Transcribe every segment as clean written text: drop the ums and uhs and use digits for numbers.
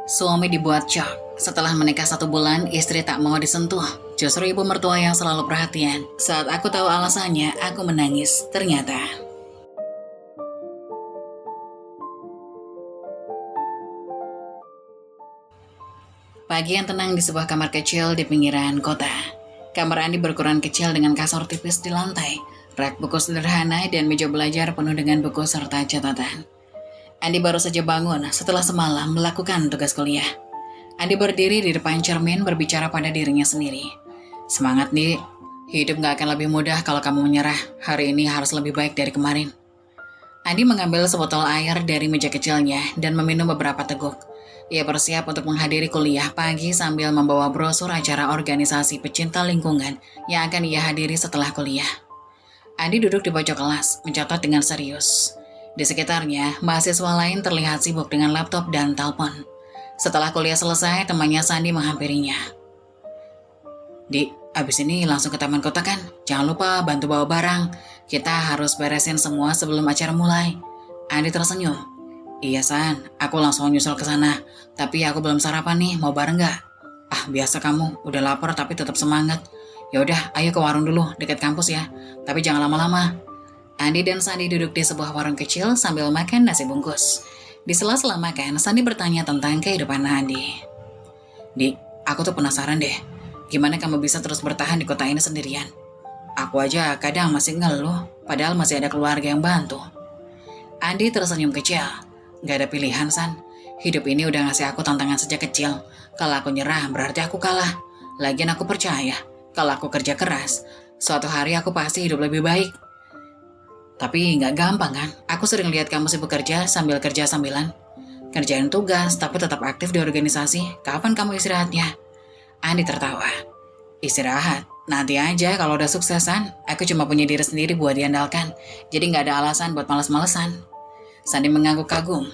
Suami dibuat shock. Setelah menikah 1 bulan, istri tak mau disentuh. Justru ibu mertua yang selalu perhatian. Saat aku tahu alasannya, aku menangis. Ternyata pagi yang tenang di sebuah kamar kecil di pinggiran kota. Kamar Andi berukuran kecil dengan kasur tipis di lantai, rak buku sederhana, dan meja belajar penuh dengan buku serta catatan. Andi baru saja bangun setelah semalam melakukan tugas kuliah. Andi berdiri di depan cermin berbicara pada dirinya sendiri. Semangat, Di. Hidup gak akan lebih mudah kalau kamu menyerah. Hari ini harus lebih baik dari kemarin. Andi mengambil sebotol air dari meja kecilnya dan meminum beberapa teguk. Ia bersiap untuk menghadiri kuliah pagi sambil membawa brosur acara organisasi pecinta lingkungan yang akan ia hadiri setelah kuliah. Andi duduk di pojok kelas, mencatat dengan serius. Di sekitarnya, mahasiswa lain terlihat sibuk dengan laptop dan telepon. Setelah kuliah selesai, temannya Sandi menghampirinya. Di, abis ini langsung ke taman kota kan? Jangan lupa bantu bawa barang. Kita harus beresin semua sebelum acara mulai. Andi tersenyum. Iya San, aku langsung nyusul ke sana. Tapi aku belum sarapan nih, mau bareng gak? Ah, biasa kamu, udah lapar tapi tetap semangat. Ya udah, ayo ke warung dulu, dekat kampus ya. Tapi jangan lama-lama. Andi dan Sandi duduk di sebuah warung kecil sambil makan nasi bungkus. Di sela-sela makan, Sandi bertanya tentang kehidupan Andi. Di, aku tuh penasaran deh. Gimana kamu bisa terus bertahan di kota ini sendirian? Aku aja kadang masih ngeluh, padahal masih ada keluarga yang bantu. Andi tersenyum kecil. Gak ada pilihan, San. Hidup ini udah ngasih aku tantangan sejak kecil. Kalau aku nyerah, berarti aku kalah. Lagian aku percaya, kalau aku kerja keras, suatu hari aku pasti hidup lebih baik. Tapi nggak gampang kan? Aku sering lihat kamu sibuk kerja sambil kerja sambilan. Kerjain tugas, tapi tetap aktif di organisasi. Kapan kamu istirahatnya? Andi tertawa. Istirahat? Nanti aja kalau udah suksesan. Aku cuma punya diri sendiri buat diandalkan. Jadi nggak ada alasan buat males-malesan. Sandi mengangguk kagum.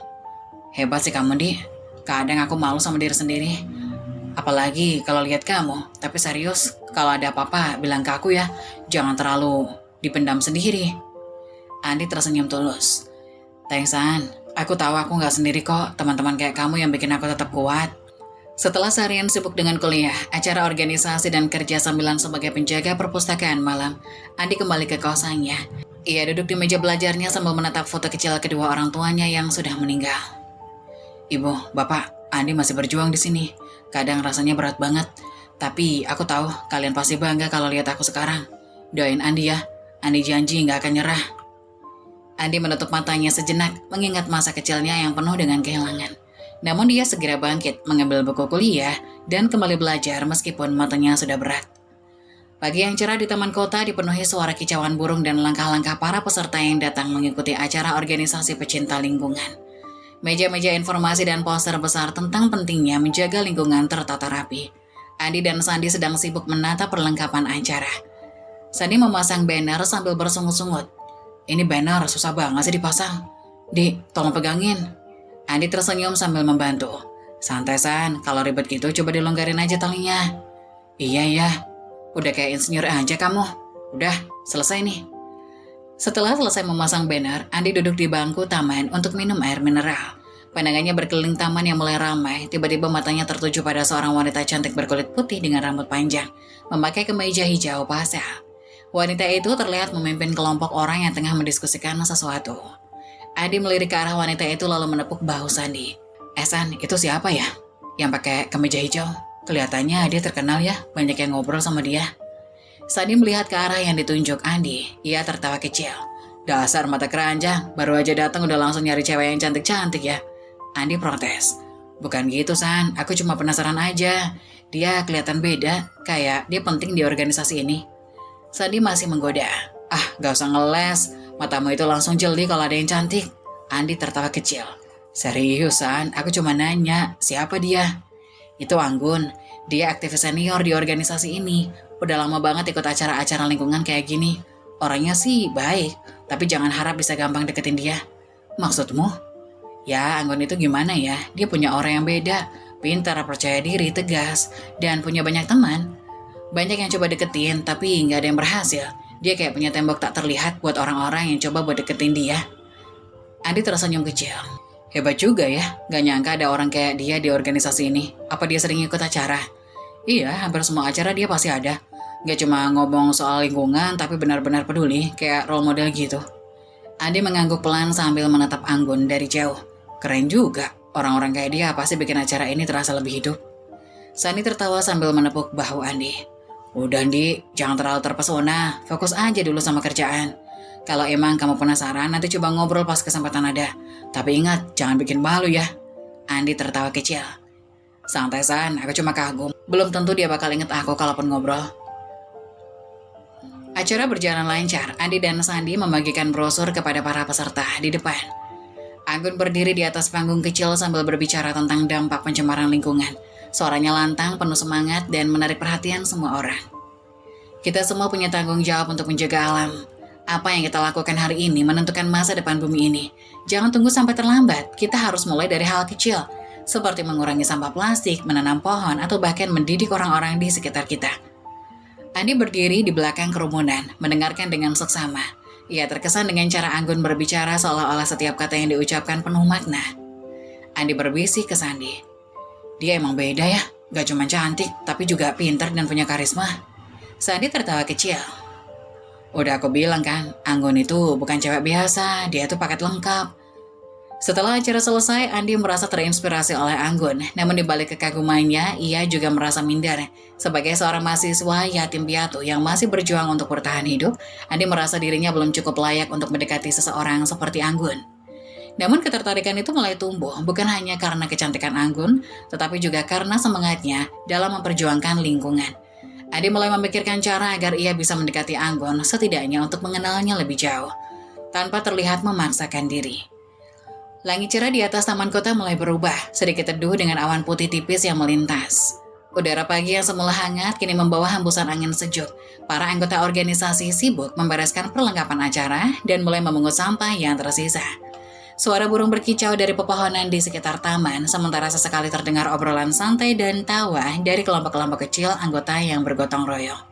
Hebat sih kamu, Di. Kadang aku malu sama diri sendiri. Apalagi kalau lihat kamu. Tapi serius, kalau ada apa-apa bilang ke aku ya. Jangan terlalu dipendam sendiri. Andi tersenyum tulus. Thanks, San. Aku tahu aku nggak sendiri kok. Teman-teman kayak kamu yang bikin aku tetap kuat. Setelah seharian sibuk dengan kuliah, acara organisasi dan kerja sambilan sebagai penjaga perpustakaan malam, Andi kembali ke kosannya. Ia duduk di meja belajarnya sambil menatap foto kecil kedua orang tuanya yang sudah meninggal. Ibu, Bapak, Andi masih berjuang di sini. Kadang rasanya berat banget. Tapi aku tahu kalian pasti bangga kalau lihat aku sekarang. Doain Andi ya. Andi janji nggak akan nyerah. Andi menutup matanya sejenak, mengingat masa kecilnya yang penuh dengan kehilangan. Namun dia segera bangkit, mengambil buku kuliah, dan kembali belajar meskipun matanya sudah berat. Pagi yang cerah di taman kota dipenuhi suara kicauan burung dan langkah-langkah para peserta yang datang mengikuti acara organisasi pecinta lingkungan. Meja-meja informasi dan poster besar tentang pentingnya menjaga lingkungan tertata rapi. Andi dan Sandi sedang sibuk menata perlengkapan acara. Sandi memasang banner sambil bersungut-sungut. Ini banner susah banget sih dipasang. Di, tolong pegangin. Andi tersenyum sambil membantu. Santai San, kalau ribet gitu coba dilonggarin aja talinya. Iya ya, udah kayak insinyur aja kamu. Udah, selesai nih. Setelah selesai memasang banner, Andi duduk di bangku taman untuk minum air mineral. Pandangannya berkeliling taman yang mulai ramai, tiba-tiba matanya tertuju pada seorang wanita cantik berkulit putih dengan rambut panjang, memakai kemeja hijau pastel. Wanita itu terlihat memimpin kelompok orang yang tengah mendiskusikan sesuatu. Adi melirik ke arah wanita itu lalu menepuk bahu Sandi. San, itu siapa ya? Yang pakai kemeja hijau? Kelihatannya dia terkenal ya, banyak yang ngobrol sama dia. Sandi melihat ke arah yang ditunjuk Andi. Ia tertawa kecil. Dasar mata keranjang, baru aja datang udah langsung nyari cewek yang cantik-cantik ya. Andi protes. Bukan gitu San, aku cuma penasaran aja. Dia kelihatan beda, kayak dia penting di organisasi ini. Sandi masih menggoda. Ah, gak usah ngeles. Matamu itu langsung jeli kalau ada yang cantik. Andi tertawa kecil. Seriusan, aku cuma nanya, siapa dia? Itu Anggun. Dia aktivis senior di organisasi ini. Udah lama banget ikut acara-acara lingkungan kayak gini. Orangnya sih baik, tapi jangan harap bisa gampang deketin dia. Maksudmu? Ya, Anggun itu gimana ya? Dia punya orang yang beda. Pintar, percaya diri, tegas, dan punya banyak teman. Banyak yang coba deketin, tapi nggak ada yang berhasil. Dia kayak punya tembok tak terlihat buat orang-orang yang coba buat deketin dia. Andi tersenyum kecil. Hebat juga ya, gak nyangka ada orang kayak dia di organisasi ini. Apa dia sering ikut acara? Iya, hampir semua acara dia pasti ada. Gak cuma ngomong soal lingkungan, tapi benar-benar peduli, kayak role model gitu. Andi mengangguk pelan sambil menatap Anggun dari jauh. Keren juga, orang-orang kayak dia pasti bikin acara ini terasa lebih hidup. Sani tertawa sambil menepuk bahu Andi. Udah Andi, jangan terlalu terpesona, fokus aja dulu sama kerjaan. Kalau emang kamu penasaran, nanti coba ngobrol pas kesempatan ada. Tapi ingat, jangan bikin malu ya. Andi tertawa kecil. Santai San, aku cuma kagum. Belum tentu dia bakal inget aku kalaupun ngobrol. Acara berjalan lancar, Andi dan Sandi membagikan brosur kepada para peserta di depan. Anggun berdiri di atas panggung kecil sambil berbicara tentang dampak pencemaran lingkungan. Suaranya lantang, penuh semangat, dan menarik perhatian semua orang. Kita semua punya tanggung jawab untuk menjaga alam. Apa yang kita lakukan hari ini menentukan masa depan bumi ini. Jangan tunggu sampai terlambat, kita harus mulai dari hal kecil, seperti mengurangi sampah plastik, menanam pohon, atau bahkan mendidik orang-orang di sekitar kita. Andi berdiri di belakang kerumunan, mendengarkan dengan seksama. Ia terkesan dengan cara Anggun berbicara seolah-olah setiap kata yang diucapkan penuh makna. Andi berbisik ke Sandi. Dia emang beda ya, gak cuma cantik, tapi juga pintar dan punya karisma. Sandi tertawa kecil. Udah aku bilang kan, Anggun itu bukan cewek biasa, dia tuh paket lengkap. Setelah acara selesai, Andi merasa terinspirasi oleh Anggun, namun dibalik kekagumannya, ia juga merasa minder. Sebagai seorang mahasiswa yatim piatu yang masih berjuang untuk bertahan hidup, Andi merasa dirinya belum cukup layak untuk mendekati seseorang seperti Anggun. Namun ketertarikan itu mulai tumbuh, bukan hanya karena kecantikan Anggun, tetapi juga karena semangatnya dalam memperjuangkan lingkungan. Andi mulai memikirkan cara agar ia bisa mendekati Anggun, setidaknya untuk mengenalnya lebih jauh, tanpa terlihat memaksakan diri. Langit cerah di atas taman kota mulai berubah, sedikit teduh dengan awan putih tipis yang melintas. Udara pagi yang semula hangat kini membawa hembusan angin sejuk. Para anggota organisasi sibuk membereskan perlengkapan acara dan mulai memungut sampah yang tersisa. Suara burung berkicau dari pepohonan di sekitar taman, sementara sesekali terdengar obrolan santai dan tawa dari kelompok-kelompok kecil anggota yang bergotong royong.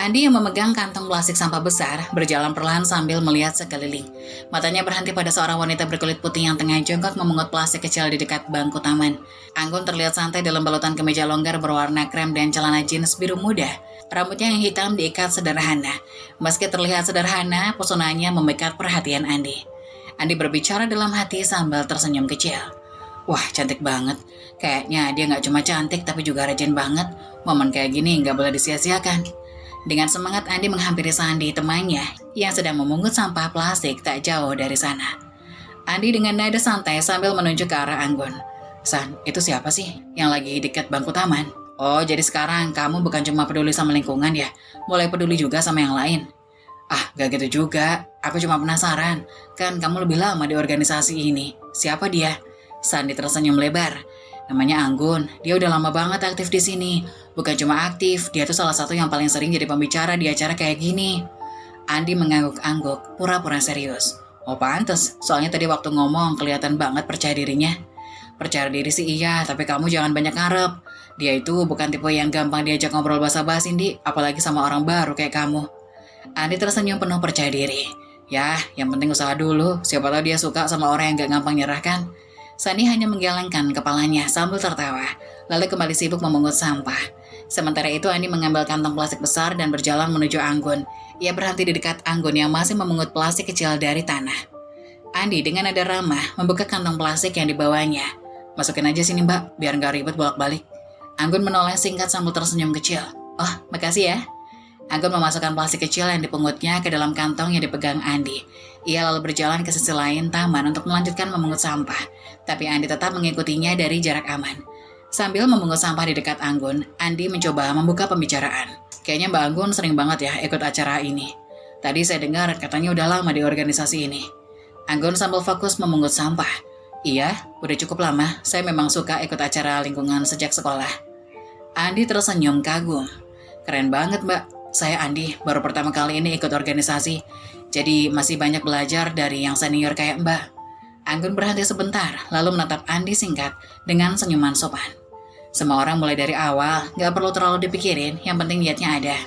Andi yang memegang kantong plastik sampah besar, berjalan perlahan sambil melihat sekeliling. Matanya berhenti pada seorang wanita berkulit putih yang tengah jongkok memungut plastik kecil di dekat bangku taman. Anggun terlihat santai dalam balutan kemeja longgar berwarna krem dan celana jeans biru muda. Rambutnya yang hitam diikat sederhana. Meski terlihat sederhana, pesonanya memikat perhatian Andi. Andi berbicara dalam hati sambil tersenyum kecil. Wah, cantik banget. Kayaknya dia gak cuma cantik tapi juga rajin banget. Momen kayak gini gak boleh disia-siakan. Dengan semangat Andi menghampiri Sandi, temannya yang sedang memungut sampah plastik tak jauh dari sana. Andi dengan nada santai sambil menunjuk ke arah Anggun. San, itu siapa sih yang lagi dekat bangku taman? Oh, jadi sekarang kamu bukan cuma peduli sama lingkungan ya, mulai peduli juga sama yang lain. Ah, gak gitu juga. Aku cuma penasaran. Kan kamu lebih lama di organisasi ini. Siapa dia? Sandi tersenyum lebar. Namanya Anggun. Dia udah lama banget aktif di sini. Bukan cuma aktif, dia tuh salah satu yang paling sering jadi pembicara di acara kayak gini. Andi mengangguk-angguk, pura-pura serius. Oh pantes, soalnya tadi waktu ngomong kelihatan banget percaya dirinya. Percaya diri sih iya, tapi kamu jangan banyak ngarep. Dia itu bukan tipe yang gampang diajak ngobrol basa-basi, Di, apalagi sama orang baru kayak kamu. Andi tersenyum penuh percaya diri. Ya, yang penting usaha dulu. Siapa tahu dia suka sama orang yang gak gampang nyerah kan. Sani hanya menggelengkan kepalanya sambil tertawa, lalu kembali sibuk memungut sampah. Sementara itu Andi mengambil kantong plastik besar dan berjalan menuju Anggun. Ia berhenti di dekat Anggun yang masih memungut plastik kecil dari tanah. Andi dengan nada ramah membuka kantong plastik yang dibawanya. Masukin aja sini mbak, biar gak ribet bolak-balik. Anggun menoleh singkat sambil tersenyum kecil. Oh, makasih ya. Anggun memasukkan plastik kecil yang dipungutnya ke dalam kantong yang dipegang Andi. Ia lalu berjalan ke sisi lain taman untuk melanjutkan memungut sampah. Tapi Andi tetap mengikutinya dari jarak aman. Sambil memungut sampah di dekat Anggun, Andi mencoba membuka pembicaraan. Kayaknya Mbak Anggun sering banget ya ikut acara ini. Tadi saya dengar katanya udah lama di organisasi ini. Anggun sambil fokus memungut sampah. Iya, udah cukup lama. Saya memang suka ikut acara lingkungan sejak sekolah. Andi tersenyum kagum. Keren banget Mbak. Saya Andi, baru pertama kali ini ikut organisasi, jadi masih banyak belajar dari yang senior kayak Mbak. Anggun berhenti sebentar, lalu menatap Andi singkat dengan senyuman sopan. Semua orang mulai dari awal, gak perlu terlalu dipikirin, yang penting niatnya ada.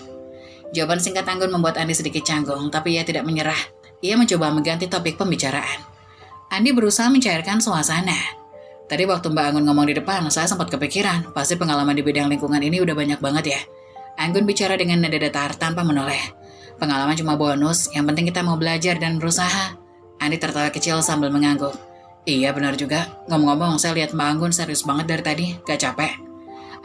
Jawaban singkat Anggun membuat Andi sedikit canggung, tapi ia tidak menyerah. Ia mencoba mengganti topik pembicaraan. Andi berusaha mencairkan suasana. Tadi waktu Mbak Anggun ngomong di depan, saya sempat kepikiran, pasti pengalaman di bidang lingkungan ini udah banyak banget ya. Anggun bicara dengan nada datar tanpa menoleh. Pengalaman cuma bonus, yang penting kita mau belajar dan berusaha. Andi tertawa kecil sambil mengangguk. Iya benar juga, ngomong-ngomong saya lihat Mbak Anggun serius banget dari tadi, gak capek.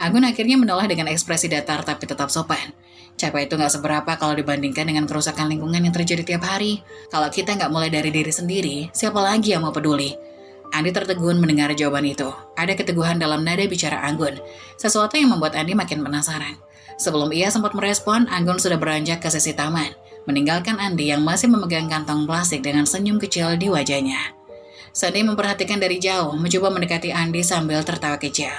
Anggun akhirnya menoleh dengan ekspresi datar tapi tetap sopan. Capek itu gak seberapa kalau dibandingkan dengan kerusakan lingkungan yang terjadi tiap hari. Kalau kita gak mulai dari diri sendiri, siapa lagi yang mau peduli? Andi tertegun mendengar jawaban itu. Ada keteguhan dalam nada bicara Anggun, sesuatu yang membuat Andi makin penasaran. Sebelum ia sempat merespon, Anggun sudah beranjak ke sisi taman, meninggalkan Andi yang masih memegang kantong plastik dengan senyum kecil di wajahnya. Sandi memperhatikan dari jauh, mencoba mendekati Andi sambil tertawa kecil.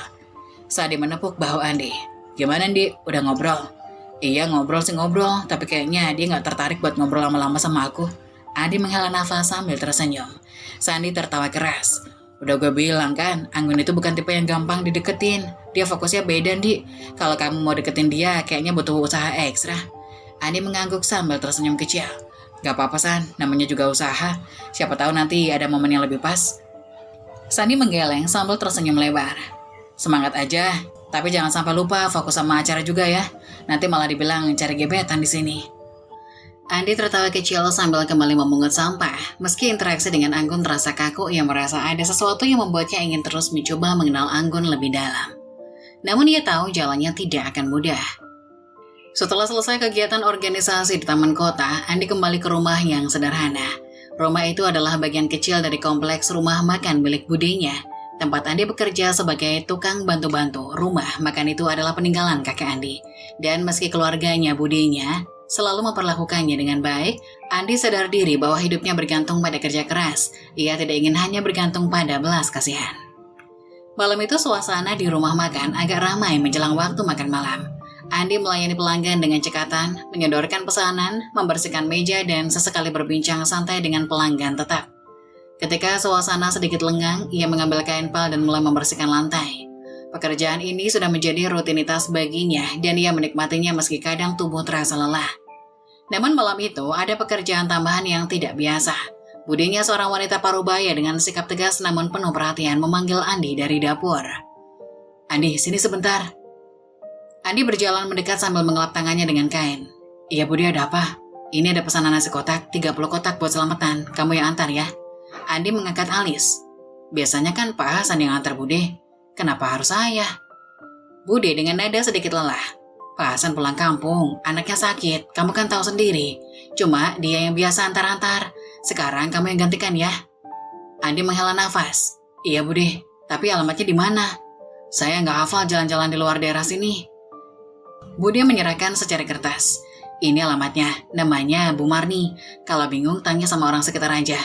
Sandi menepuk bahu Andi. Gimana Andi, udah ngobrol? Iya ngobrol sih ngobrol, tapi kayaknya dia gak tertarik buat ngobrol lama-lama sama aku. Andi menghela nafas sambil tersenyum. Sandi tertawa keras. Udah gue bilang kan, Anggun itu bukan tipe yang gampang dideketin. Dia fokusnya beda, Di. Kalau kamu mau deketin dia, kayaknya butuh usaha ekstra. Andi mengangguk sambil tersenyum kecil. Gak apa-apa, San. Namanya juga usaha. Siapa tahu nanti ada momen yang lebih pas. Sandi menggeleng sambil tersenyum lebar. Semangat aja, tapi jangan sampai lupa fokus sama acara juga ya. Nanti malah dibilang cari gebetan di sini. Andi tertawa kecil sambil kembali memungut sampah. Meski interaksi dengan Anggun terasa kaku, ia merasa ada sesuatu yang membuatnya ingin terus mencoba mengenal Anggun lebih dalam. Namun ia tahu jalannya tidak akan mudah. Setelah selesai kegiatan organisasi di taman kota, Andi kembali ke rumah yang sederhana. Rumah itu adalah bagian kecil dari kompleks rumah makan milik budenya. Tempat Andi bekerja sebagai tukang bantu-bantu, rumah makan itu adalah peninggalan kakek Andi. Dan meski keluarganya budenya selalu memperlakukannya dengan baik, Andi sadar diri bahwa hidupnya bergantung pada kerja keras. Ia tidak ingin hanya bergantung pada belas kasihan. Malam itu suasana di rumah makan agak ramai menjelang waktu makan malam. Andi melayani pelanggan dengan cekatan, menyodorkan pesanan, membersihkan meja, dan sesekali berbincang santai dengan pelanggan tetap. Ketika suasana sedikit lengang, ia mengambil kain pal dan mulai membersihkan lantai. Pekerjaan ini sudah menjadi rutinitas baginya dan ia menikmatinya meski kadang tubuh terasa lelah. Namun malam itu ada pekerjaan tambahan yang tidak biasa. Budinya seorang wanita parubaya dengan sikap tegas namun penuh perhatian memanggil Andi dari dapur. Andi, sini sebentar. Andi berjalan mendekat sambil mengelap tangannya dengan kain. Iya Budi, ada apa? Ini ada pesanan nasi kotak, 30 kotak buat selamatan. Kamu yang antar ya. Andi mengangkat alis. Biasanya kan Pak Hasan yang antar Budi. Kenapa harus saya? Budi dengan nada sedikit lelah. Pak Hasan pulang kampung, anaknya sakit, kamu kan tahu sendiri. Cuma dia yang biasa antar-antar. Sekarang kamu yang gantikan ya. Andi menghela nafas. Iya Budi, tapi alamatnya di mana? Saya nggak hafal jalan-jalan di luar daerah sini. Budi menyerahkan secari kertas. Ini alamatnya, namanya Bu Marni. Kalau bingung tanya sama orang sekitar aja.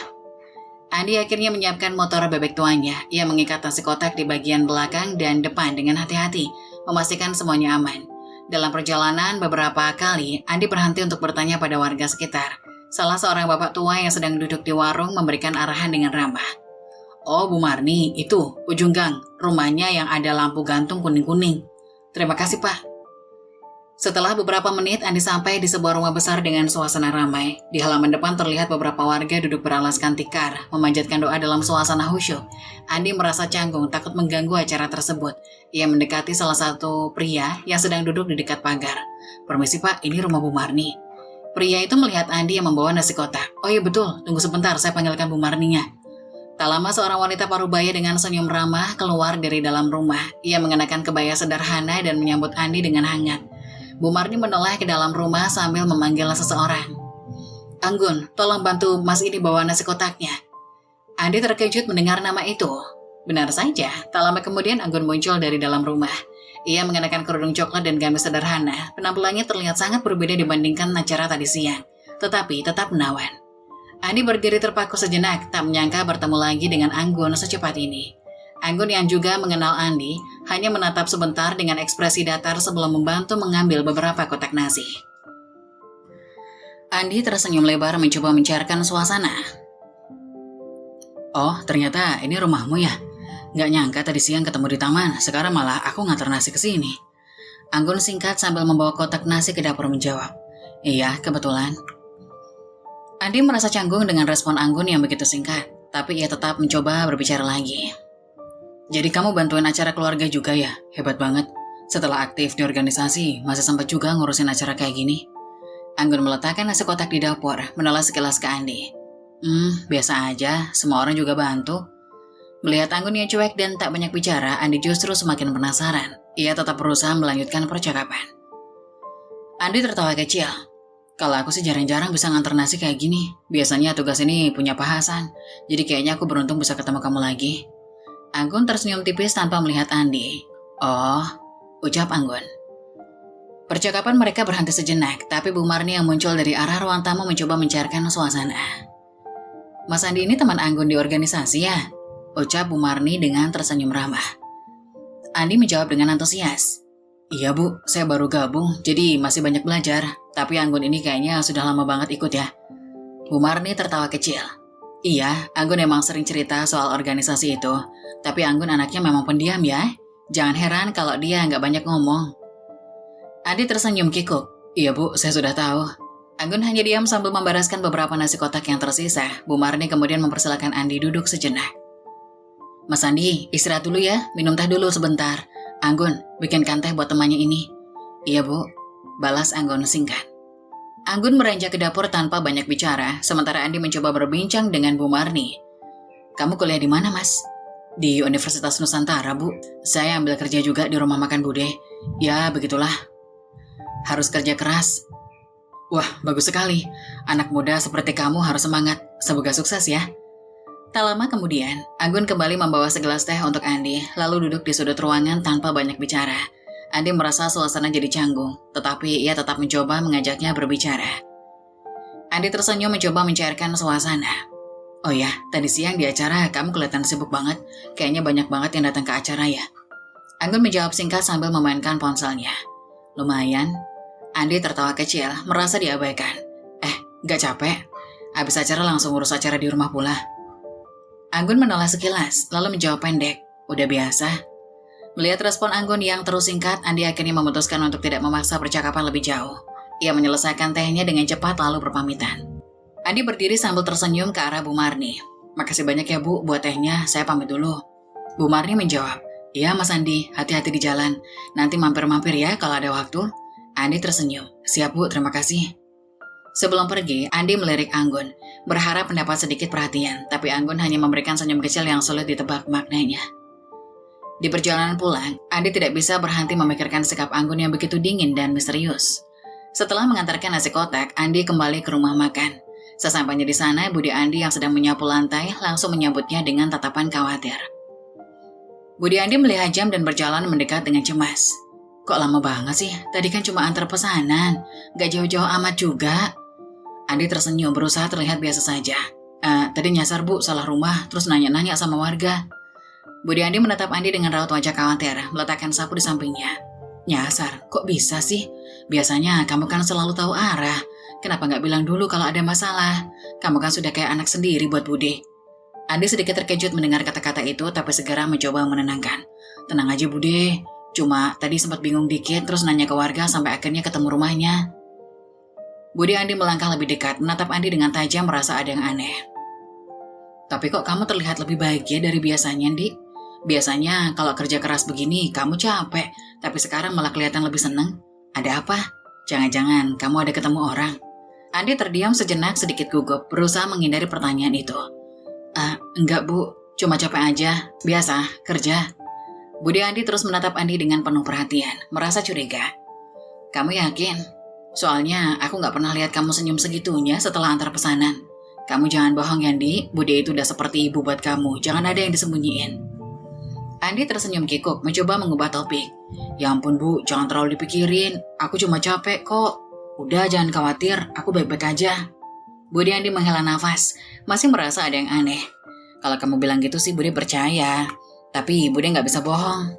Andi akhirnya menyiapkan motor bebek tuanya. Ia mengikat nasi kotak di bagian belakang dan depan dengan hati-hati, memastikan semuanya aman. Dalam perjalanan beberapa kali, Andi berhenti untuk bertanya pada warga sekitar. Salah seorang bapak tua yang sedang duduk di warung memberikan arahan dengan ramah. Oh, Bu Marni, itu, ujung gang, rumahnya yang ada lampu gantung kuning-kuning. Terima kasih, Pak. Setelah beberapa menit, Andi sampai di sebuah rumah besar dengan suasana ramai. Di halaman depan terlihat beberapa warga duduk beralaskan tikar, memanjatkan doa dalam suasana khusyuk. Andi merasa canggung, takut mengganggu acara tersebut. Ia mendekati salah satu pria yang sedang duduk di dekat pagar. Permisi Pak, ini rumah Bu Marni. Pria itu melihat Andi yang membawa nasi kotak. Oh iya betul, tunggu sebentar, saya panggilkan Bu Marninya. Tak lama seorang wanita parubaya dengan senyum ramah keluar dari dalam rumah. Ia mengenakan kebaya sederhana dan menyambut Andi dengan hangat. Bu Marni menoleh ke dalam rumah sambil memanggil seseorang. Anggun, tolong bantu Mas ini bawa nasi kotaknya. Andi terkejut mendengar nama itu. Benar saja, tak lama kemudian Anggun muncul dari dalam rumah. Ia mengenakan kerudung coklat dan gamis sederhana. Penampilannya terlihat sangat berbeda dibandingkan acara tadi siang, tetapi tetap menawan. Andi berdiri terpaku sejenak, tak menyangka bertemu lagi dengan Anggun secepat ini. Anggun yang juga mengenal Andi hanya menatap sebentar dengan ekspresi datar sebelum membantu mengambil beberapa kotak nasi. Andi tersenyum lebar mencoba mencairkan suasana. Oh, ternyata ini rumahmu ya? Nggak nyangka tadi siang ketemu di taman, sekarang malah aku ngantar nasi ke sini. Anggun singkat sambil membawa kotak nasi ke dapur menjawab. Iya, kebetulan. Andi merasa canggung dengan respon Anggun yang begitu singkat. tapi ia tetap mencoba berbicara lagi. Jadi kamu bantuin acara keluarga juga ya? Hebat banget. Setelah aktif di organisasi, masih sempat juga ngurusin acara kayak gini. Anggun meletakkan nasi kotak di dapur, menoleh sekilas ke Andi. Biasa aja, semua orang juga bantu. Melihat Anggun yang cuek dan tak banyak bicara, Andi justru semakin penasaran. Ia tetap berusaha melanjutkan percakapan. Andi tertawa kecil. Kalau aku sih jarang-jarang bisa nganter nasi kayak gini. Biasanya tugas ini punya Pak Hasan. Jadi kayaknya aku beruntung bisa ketemu kamu lagi. Anggun tersenyum tipis tanpa melihat Andi. Oh, ucap Anggun. Percakapan mereka berhenti sejenak, tapi Bu Marni yang muncul dari arah ruang tamu mencoba mencairkan suasana. Mas Andi ini teman Anggun di organisasi ya? Ucap Bu Marni dengan tersenyum ramah. Andi menjawab dengan antusias. Iya Bu, saya baru gabung, jadi masih banyak belajar. Tapi Anggun ini kayaknya sudah lama banget ikut ya. Bu Marni tertawa kecil. Iya, Anggun emang sering cerita soal organisasi itu. Tapi Anggun anaknya memang pendiam ya. Jangan heran kalau dia nggak banyak ngomong. Andi tersenyum kikuk. Iya Bu, saya sudah tahu. Anggun hanya diam sambil membereskan beberapa nasi kotak yang tersisa. Bu Marni kemudian mempersilakan Andi duduk sejenak. Mas Andi, istirahat dulu ya, minum teh dulu sebentar. Anggun, bikinkan teh buat temannya ini. Iya Bu, balas Anggun singkat. Anggun beranjak ke dapur tanpa banyak bicara, sementara Andi mencoba berbincang dengan Bu Marni. Kamu kuliah di mana, Mas? Di Universitas Nusantara, Bu. Saya ambil kerja juga di rumah makan Bude. Ya, begitulah. Harus kerja keras. Wah, bagus sekali. Anak muda seperti kamu harus semangat. Semoga sukses ya. Tak lama kemudian, Anggun kembali membawa segelas teh untuk Andi, lalu duduk di sudut ruangan tanpa banyak bicara. Andi merasa suasana jadi canggung, tetapi ia tetap mencoba mengajaknya berbicara. Andi tersenyum mencoba mencairkan suasana. Oh ya, tadi siang di acara kamu kelihatan sibuk banget. Kayaknya banyak banget yang datang ke acara ya. Anggun menjawab singkat sambil memainkan ponselnya. Lumayan. Andi tertawa kecil, merasa diabaikan. Gak capek? Habis acara langsung urus acara di rumah pula. Anggun menoleh sekilas, lalu menjawab pendek. Udah biasa. Melihat respon Anggun yang terus singkat, Andi akhirnya memutuskan untuk tidak memaksa percakapan lebih jauh. Ia menyelesaikan tehnya dengan cepat lalu berpamitan. Andi berdiri sambil tersenyum ke arah Bu Marni. Makasih banyak ya Bu buat tehnya, saya pamit dulu. Bu Marni menjawab. Iya Mas Andi, hati-hati di jalan. Nanti mampir-mampir ya kalau ada waktu. Andi tersenyum. Siap Bu, terima kasih. Sebelum pergi, Andi melirik Anggun, berharap mendapat sedikit perhatian, tapi Anggun hanya memberikan senyum kecil yang sulit ditebak maknanya. Di perjalanan pulang, Andi tidak bisa berhenti memikirkan sikap Anggun yang begitu dingin dan misterius. Setelah mengantarkan nasi kotak, Andi kembali ke rumah makan. Sesampainya di sana, Budi Andi yang sedang menyapu lantai langsung menyambutnya dengan tatapan khawatir. Budi Andi melihat jam dan berjalan mendekat dengan cemas. Kok lama banget sih? Tadi kan cuma antar pesanan, gak jauh-jauh amat juga. Andi tersenyum berusaha terlihat biasa saja. Tadi nyasar Bu, salah rumah, terus nanya-nanya sama warga. Budi Andi menatap Andi dengan raut wajah khawatir, meletakkan sapu di sampingnya. Nyasar, kok bisa sih? Biasanya kamu kan selalu tahu arah. Kenapa nggak bilang dulu kalau ada masalah? Kamu kan sudah kayak anak sendiri buat Bude. Andi sedikit terkejut mendengar kata-kata itu, tapi segera mencoba menenangkan. Tenang aja Bude, cuma tadi sempat bingung dikit, terus nanya ke warga sampai akhirnya ketemu rumahnya. Budi Andi melangkah lebih dekat, menatap Andi dengan tajam merasa ada yang aneh. Tapi kok kamu terlihat lebih bahagia dari biasanya, Andi? Biasanya kalau kerja keras begini, kamu capek, tapi sekarang malah kelihatan lebih seneng. Ada apa? Jangan-jangan kamu ada ketemu orang? Andi terdiam sejenak sedikit gugup, berusaha menghindari pertanyaan itu. Enggak Bu, cuma capek aja, biasa, kerja. Budi Andi terus menatap Andi dengan penuh perhatian, merasa curiga. Kamu yakin? Soalnya aku gak pernah lihat kamu senyum segitunya setelah antar pesanan. Kamu jangan bohong ya, Andi. Bude itu udah seperti ibu buat kamu. Jangan ada yang disembunyiin. Andi tersenyum kikuk, mencoba mengubah topik. Ya ampun Bu, jangan terlalu dipikirin. Aku cuma capek kok. Udah, jangan khawatir. Aku baik-baik aja. Bude Andi menghela nafas. Masih merasa ada yang aneh. Kalau kamu bilang gitu sih Bude percaya. Tapi Bude gak bisa bohong.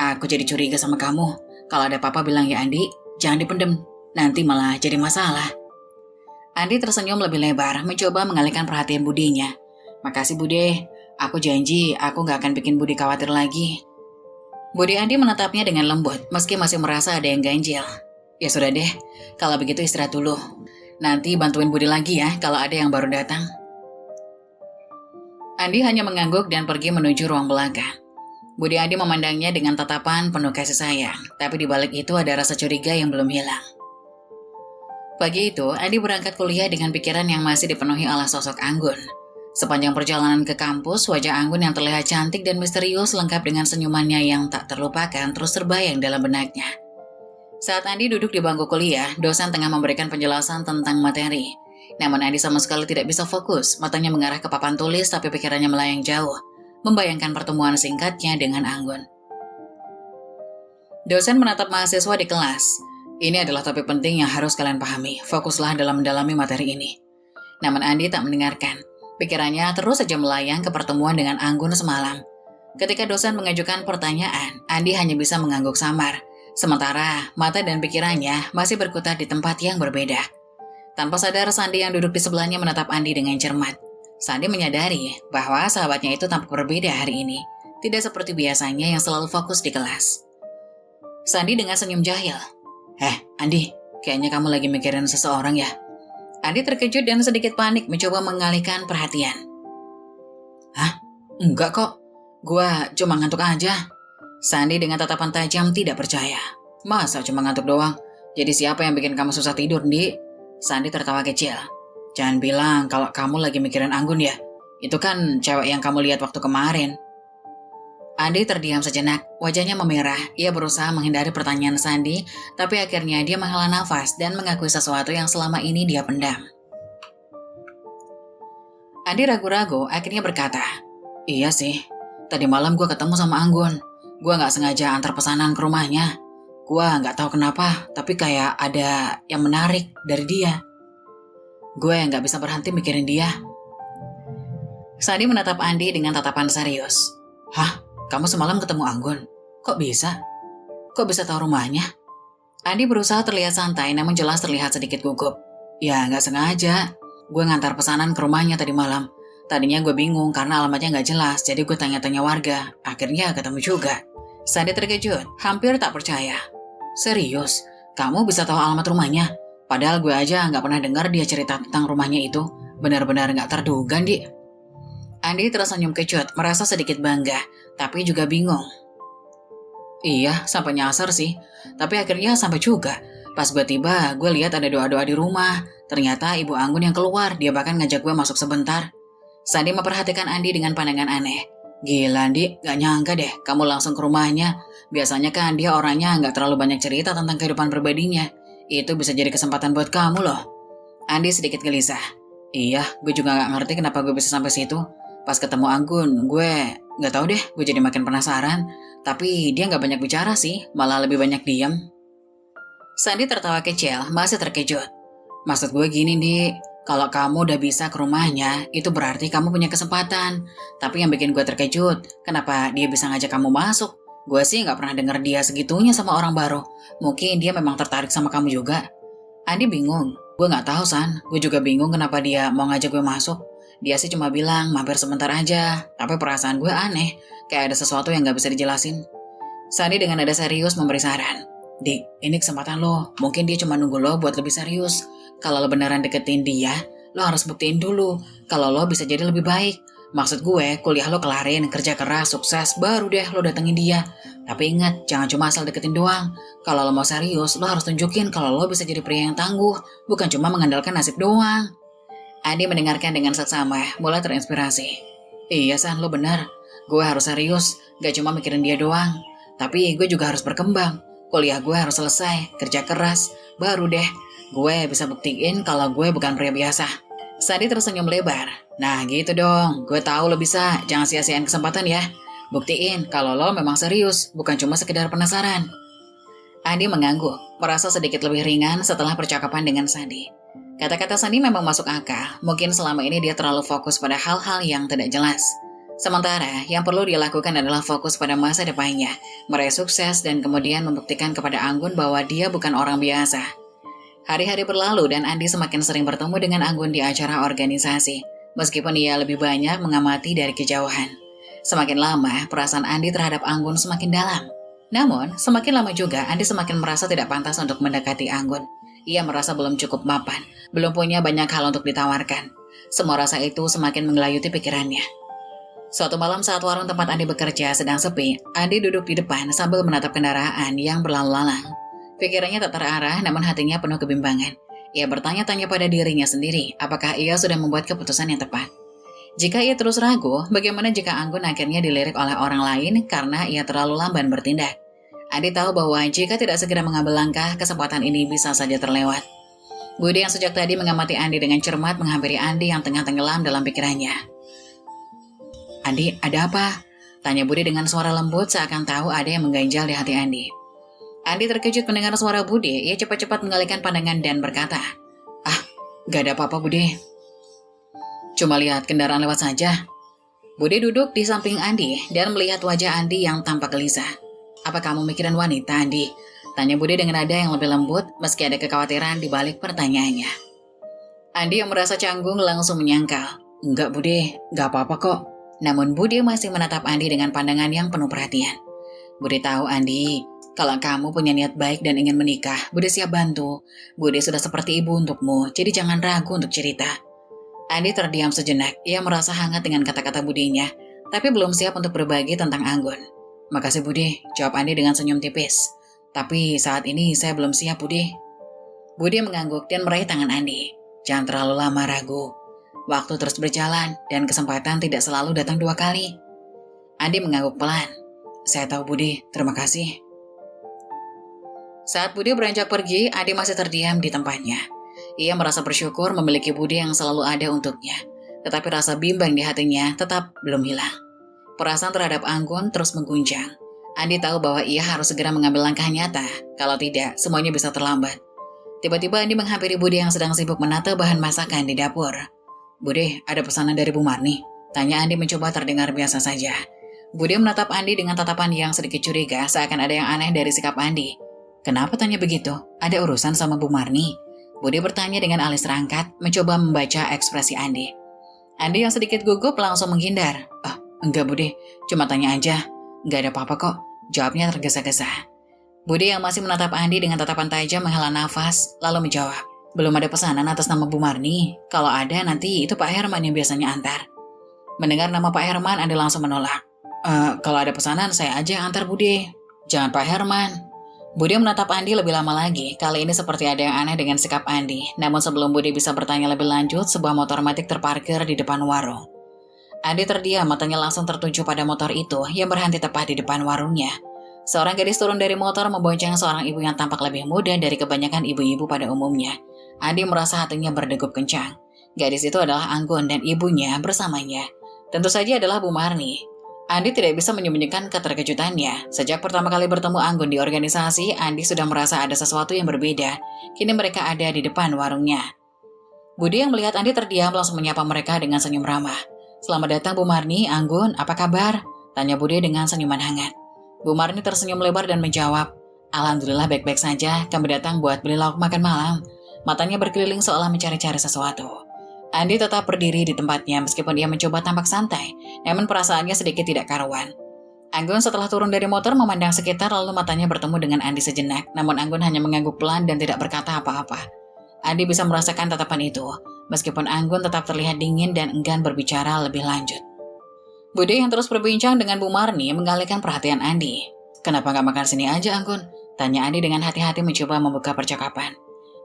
Aku jadi curiga sama kamu. Kalau ada apa-apa bilang ya Andi, jangan dipendem. Nanti malah jadi masalah. Andi tersenyum lebih lebar, mencoba mengalihkan perhatian Budinya. Makasih Bude, aku janji aku gak akan bikin Budi khawatir lagi. Budi Andi menatapnya dengan lembut, meski masih merasa ada yang ganjil. Ya sudah deh, kalau begitu istirahat dulu. Nanti bantuin Budi lagi ya kalau ada yang baru datang. Andi hanya mengangguk dan pergi menuju ruang belakang. Budi Andi memandangnya dengan tatapan penuh kasih sayang, tapi di balik itu ada rasa curiga yang belum hilang. Pagi itu, Andi berangkat kuliah dengan pikiran yang masih dipenuhi oleh sosok Anggun. Sepanjang perjalanan ke kampus, wajah Anggun yang terlihat cantik dan misterius lengkap dengan senyumannya yang tak terlupakan terus terbayang dalam benaknya. Saat Andi duduk di bangku kuliah, dosen tengah memberikan penjelasan tentang materi. Namun Andi sama sekali tidak bisa fokus, matanya mengarah ke papan tulis tapi pikirannya melayang jauh, membayangkan pertemuan singkatnya dengan Anggun. Dosen menatap mahasiswa di kelas. Ini adalah topik penting yang harus kalian pahami, fokuslah dalam mendalami materi ini. Namun Andi tak mendengarkan, pikirannya terus saja melayang ke pertemuan dengan Anggun semalam. Ketika dosen mengajukan pertanyaan, Andi hanya bisa mengangguk samar. Sementara mata dan pikirannya masih berkutat di tempat yang berbeda. Tanpa sadar, Sandi yang duduk di sebelahnya menatap Andi dengan cermat. Sandi menyadari bahwa sahabatnya itu tampak berbeda hari ini, tidak seperti biasanya yang selalu fokus di kelas. Sandi dengan senyum jahil. Andi, kayaknya kamu lagi mikirin seseorang ya? Andi terkejut dan sedikit panik mencoba mengalihkan perhatian. Hah? Enggak kok, gua cuma ngantuk aja. Sandi dengan tatapan tajam tidak percaya. Masa cuma ngantuk doang? Jadi siapa yang bikin kamu susah tidur, Di? Sandi tertawa kecil. Jangan bilang kalau kamu lagi mikirin Anggun ya. Itu kan cewek yang kamu lihat waktu kemarin. Andi terdiam sejenak, wajahnya memerah. Ia berusaha menghindari pertanyaan Sandi, tapi akhirnya dia menghela nafas dan mengakui sesuatu yang selama ini dia pendam. Andi ragu-ragu, akhirnya berkata, iya sih, tadi malam gue ketemu sama Anggun. Gue gak sengaja antar pesanan ke rumahnya. Gue gak tahu kenapa, tapi kayak ada yang menarik dari dia. Gue gak bisa berhenti mikirin dia. Sandi menatap Andi dengan tatapan serius. Hah? Kamu semalam ketemu Anggun? Kok bisa? Kok bisa tahu rumahnya? Andi berusaha terlihat santai namun jelas terlihat sedikit gugup. Ya nggak sengaja. Gue ngantar pesanan ke rumahnya tadi malam. Tadinya gue bingung karena alamatnya nggak jelas, jadi gue tanya-tanya warga. Akhirnya ketemu juga. Sandi terkejut, hampir tak percaya. Serius? Kamu bisa tahu alamat rumahnya? Padahal gue aja nggak pernah dengar dia cerita tentang rumahnya itu. Benar-benar nggak terduga, Di. Andi tersenyum kecut, merasa sedikit bangga, tapi juga bingung. Iya, sampai nyasar sih. Tapi akhirnya sampai juga. Pas gue tiba, gue lihat ada doa-doa di rumah. Ternyata Ibu Anggun yang keluar, dia bahkan ngajak gue masuk sebentar. Sandi memperhatikan Andi dengan pandangan aneh. Gila, Andi, gak nyangka deh kamu langsung ke rumahnya. Biasanya kan dia orangnya gak terlalu banyak cerita tentang kehidupan pribadinya. Itu bisa jadi kesempatan buat kamu loh. Andi sedikit gelisah. Iya, gue juga gak ngerti kenapa gue bisa sampai situ. Pas ketemu Anggun, gue gak tahu deh, gue jadi makin penasaran. Tapi dia gak banyak bicara sih, malah lebih banyak diam. Sandi tertawa kecil, masih terkejut. Maksud gue gini, Di, kalau kamu udah bisa ke rumahnya, itu berarti kamu punya kesempatan. Tapi yang bikin gue terkejut, kenapa dia bisa ngajak kamu masuk? Gue sih gak pernah denger dia segitunya sama orang baru. Mungkin dia memang tertarik sama kamu juga. Andi bingung. Gue gak tahu, San. Gue juga bingung kenapa dia mau ngajak gue masuk. Dia sih cuma bilang mampir sebentar aja, tapi perasaan gue aneh, kayak ada sesuatu yang gak bisa dijelasin. Sandi dengan nada serius memberi saran. Di, ini kesempatan lo, mungkin dia cuma nunggu lo buat lebih serius. Kalau lo beneran deketin dia, lo harus buktiin dulu, kalau lo bisa jadi lebih baik. Maksud gue, kuliah lo kelarin, kerja keras, sukses, baru deh lo datengin dia. Tapi ingat, jangan cuma asal deketin doang. Kalau lo mau serius, lo harus tunjukin kalau lo bisa jadi pria yang tangguh, bukan cuma mengandalkan nasib doang. Andi mendengarkan dengan seksama, mulai terinspirasi. Iya, San, lo benar. Gue harus serius, gak cuma mikirin dia doang. Tapi gue juga harus berkembang. Kuliah gue harus selesai, kerja keras, baru deh gue bisa buktiin kalau gue bukan pria biasa. Sandi tersenyum lebar. Nah gitu dong, gue tahu lo bisa, jangan sia-siain kesempatan ya. Buktiin kalau lo memang serius, bukan cuma sekedar penasaran. Andi mengangguk, merasa sedikit lebih ringan setelah percakapan dengan Sandi. Kata-kata Sandi memang masuk akal, mungkin selama ini dia terlalu fokus pada hal-hal yang tidak jelas. Sementara, yang perlu dia lakukan adalah fokus pada masa depannya, meraih sukses dan kemudian membuktikan kepada Anggun bahwa dia bukan orang biasa. Hari-hari berlalu dan Andi semakin sering bertemu dengan Anggun di acara organisasi, meskipun ia lebih banyak mengamati dari kejauhan. Semakin lama, perasaan Andi terhadap Anggun semakin dalam. Namun, semakin lama juga Andi semakin merasa tidak pantas untuk mendekati Anggun. Ia merasa belum cukup mapan, belum punya banyak hal untuk ditawarkan. Semua rasa itu semakin menggelayuti pikirannya. Suatu malam saat warung tempat Andi bekerja sedang sepi, Andi duduk di depan sambil menatap kendaraan yang berlalu lalang. Pikirannya tak terarah, namun hatinya penuh kebimbangan. Ia bertanya-tanya pada dirinya sendiri, apakah ia sudah membuat keputusan yang tepat. Jika ia terus ragu, bagaimana jika Anggun akhirnya dilirik oleh orang lain karena ia terlalu lamban bertindak? Andi tahu bahwa jika tidak segera mengambil langkah, kesempatan ini bisa saja terlewat. Budi yang sejak tadi mengamati Andi dengan cermat menghampiri Andi yang tengah tenggelam dalam pikirannya. "Andi, ada apa?" tanya Budi dengan suara lembut seakan tahu ada yang mengganjal di hati Andi. Andi terkejut mendengar suara Budi, ia cepat-cepat mengalihkan pandangan dan berkata, "Ah, gak ada apa-apa Budi. Cuma lihat kendaraan lewat saja." Budi duduk di samping Andi dan melihat wajah Andi yang tampak gelisah. "Apa kamu mikirin wanita, Andi?" tanya Budi dengan nada yang lebih lembut meski ada kekhawatiran di balik pertanyaannya. Andi yang merasa canggung langsung menyangkal, "Enggak Budi, gak apa-apa kok." Namun Budi masih menatap Andi dengan pandangan yang penuh perhatian. Budi tahu Andi, kalau kamu punya niat baik dan ingin menikah, Budi siap bantu. Budi sudah seperti ibu untukmu, jadi jangan ragu untuk cerita. Andi terdiam sejenak, ia merasa hangat dengan kata-kata Budinya, tapi belum siap untuk berbagi tentang Anggun. "Makasih Budi," jawab Andi dengan senyum tipis. "Tapi saat ini saya belum siap Budi." Budi mengangguk dan meraih tangan Andi. "Jangan terlalu lama ragu. Waktu terus berjalan dan kesempatan tidak selalu datang 2 kali." Andi mengangguk pelan. "Saya tahu Budi, terima kasih." Saat Budi beranjak pergi, Andi masih terdiam di tempatnya. Ia merasa bersyukur memiliki Budi yang selalu ada untuknya. Tetapi rasa bimbang di hatinya tetap belum hilang. Perasaan terhadap Anggun terus mengguncang. Andi tahu bahwa ia harus segera mengambil langkah nyata. Kalau tidak, semuanya bisa terlambat. Tiba-tiba Andi menghampiri Budi yang sedang sibuk menata bahan masakan di dapur. "Budi, ada pesanan dari Bu Marni?" tanya Andi mencoba terdengar biasa saja. Budi menatap Andi dengan tatapan yang sedikit curiga, seakan ada yang aneh dari sikap Andi. "Kenapa tanya begitu? Ada urusan sama Bu Marni?" Budi bertanya dengan alis terangkat, mencoba membaca ekspresi Andi. Andi yang sedikit gugup langsung menghindar. "Ah, enggak Budi, cuma tanya aja. Enggak ada apa-apa kok," jawabnya tergesa-gesa. Budi yang masih menatap Andi dengan tatapan tajam menghela nafas, lalu menjawab, "Belum ada pesanan atas nama Bu Marni. Kalau ada nanti itu Pak Herman yang biasanya antar." Mendengar nama Pak Herman, Andi langsung menolak. Kalau ada pesanan saya aja yang antar Budi." "Jangan Pak Herman." Budi menatap Andi lebih lama lagi. Kali ini seperti ada yang aneh dengan sikap Andi. Namun sebelum Budi bisa bertanya lebih lanjut, sebuah motor matic terparkir di depan warung. Andi terdiam, matanya langsung tertuju pada motor itu yang berhenti tepat di depan warungnya. Seorang gadis turun dari motor membonceng seorang ibu yang tampak lebih muda dari kebanyakan ibu-ibu pada umumnya. Andi merasa hatinya berdegup kencang. Gadis itu adalah Anggun dan ibunya bersamanya. Tentu saja adalah Bu Marni. Andi tidak bisa menyembunyikan keterkejutannya. Sejak pertama kali bertemu Anggun di organisasi, Andi sudah merasa ada sesuatu yang berbeda. Kini mereka ada di depan warungnya. Budi yang melihat Andi terdiam langsung menyapa mereka dengan senyum ramah. "Selamat datang Bu Marni, Anggun, apa kabar?" tanya Budi dengan senyuman hangat. Bu Marni tersenyum lebar dan menjawab, "Alhamdulillah baik-baik saja, kami datang buat beli lauk makan malam." Matanya berkeliling seolah mencari-cari sesuatu. Andi tetap berdiri di tempatnya meskipun ia mencoba tampak santai, namun perasaannya sedikit tidak karuan. Anggun setelah turun dari motor memandang sekitar lalu matanya bertemu dengan Andi sejenak, namun Anggun hanya mengangguk pelan dan tidak berkata apa-apa. Andi bisa merasakan tatapan itu, meskipun Anggun tetap terlihat dingin dan enggan berbicara lebih lanjut. Budi yang terus berbincang dengan Bu Marni mengalihkan perhatian Andi. "Kenapa nggak makan sini aja Anggun?" tanya Andi dengan hati-hati mencoba membuka percakapan.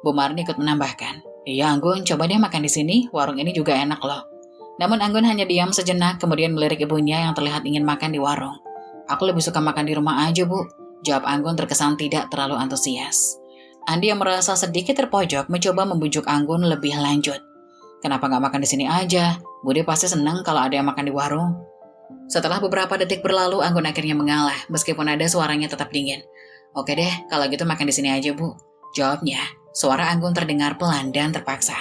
Bu Marni ikut menambahkan, "Iya Anggun, coba deh makan di sini, warung ini juga enak loh." Namun Anggun hanya diam sejenak kemudian melirik ibunya yang terlihat ingin makan di warung. "Aku lebih suka makan di rumah aja Bu," jawab Anggun terkesan tidak terlalu antusias. Andi yang merasa sedikit terpojok mencoba membujuk Anggun lebih lanjut. "Kenapa nggak makan di sini aja? Budi pasti senang kalau ada yang makan di warung." Setelah beberapa detik berlalu, Anggun akhirnya mengalah meskipun ada suaranya tetap dingin. "Oke deh, kalau gitu makan di sini aja Bu," jawabnya. Suara Anggun terdengar pelan dan terpaksa.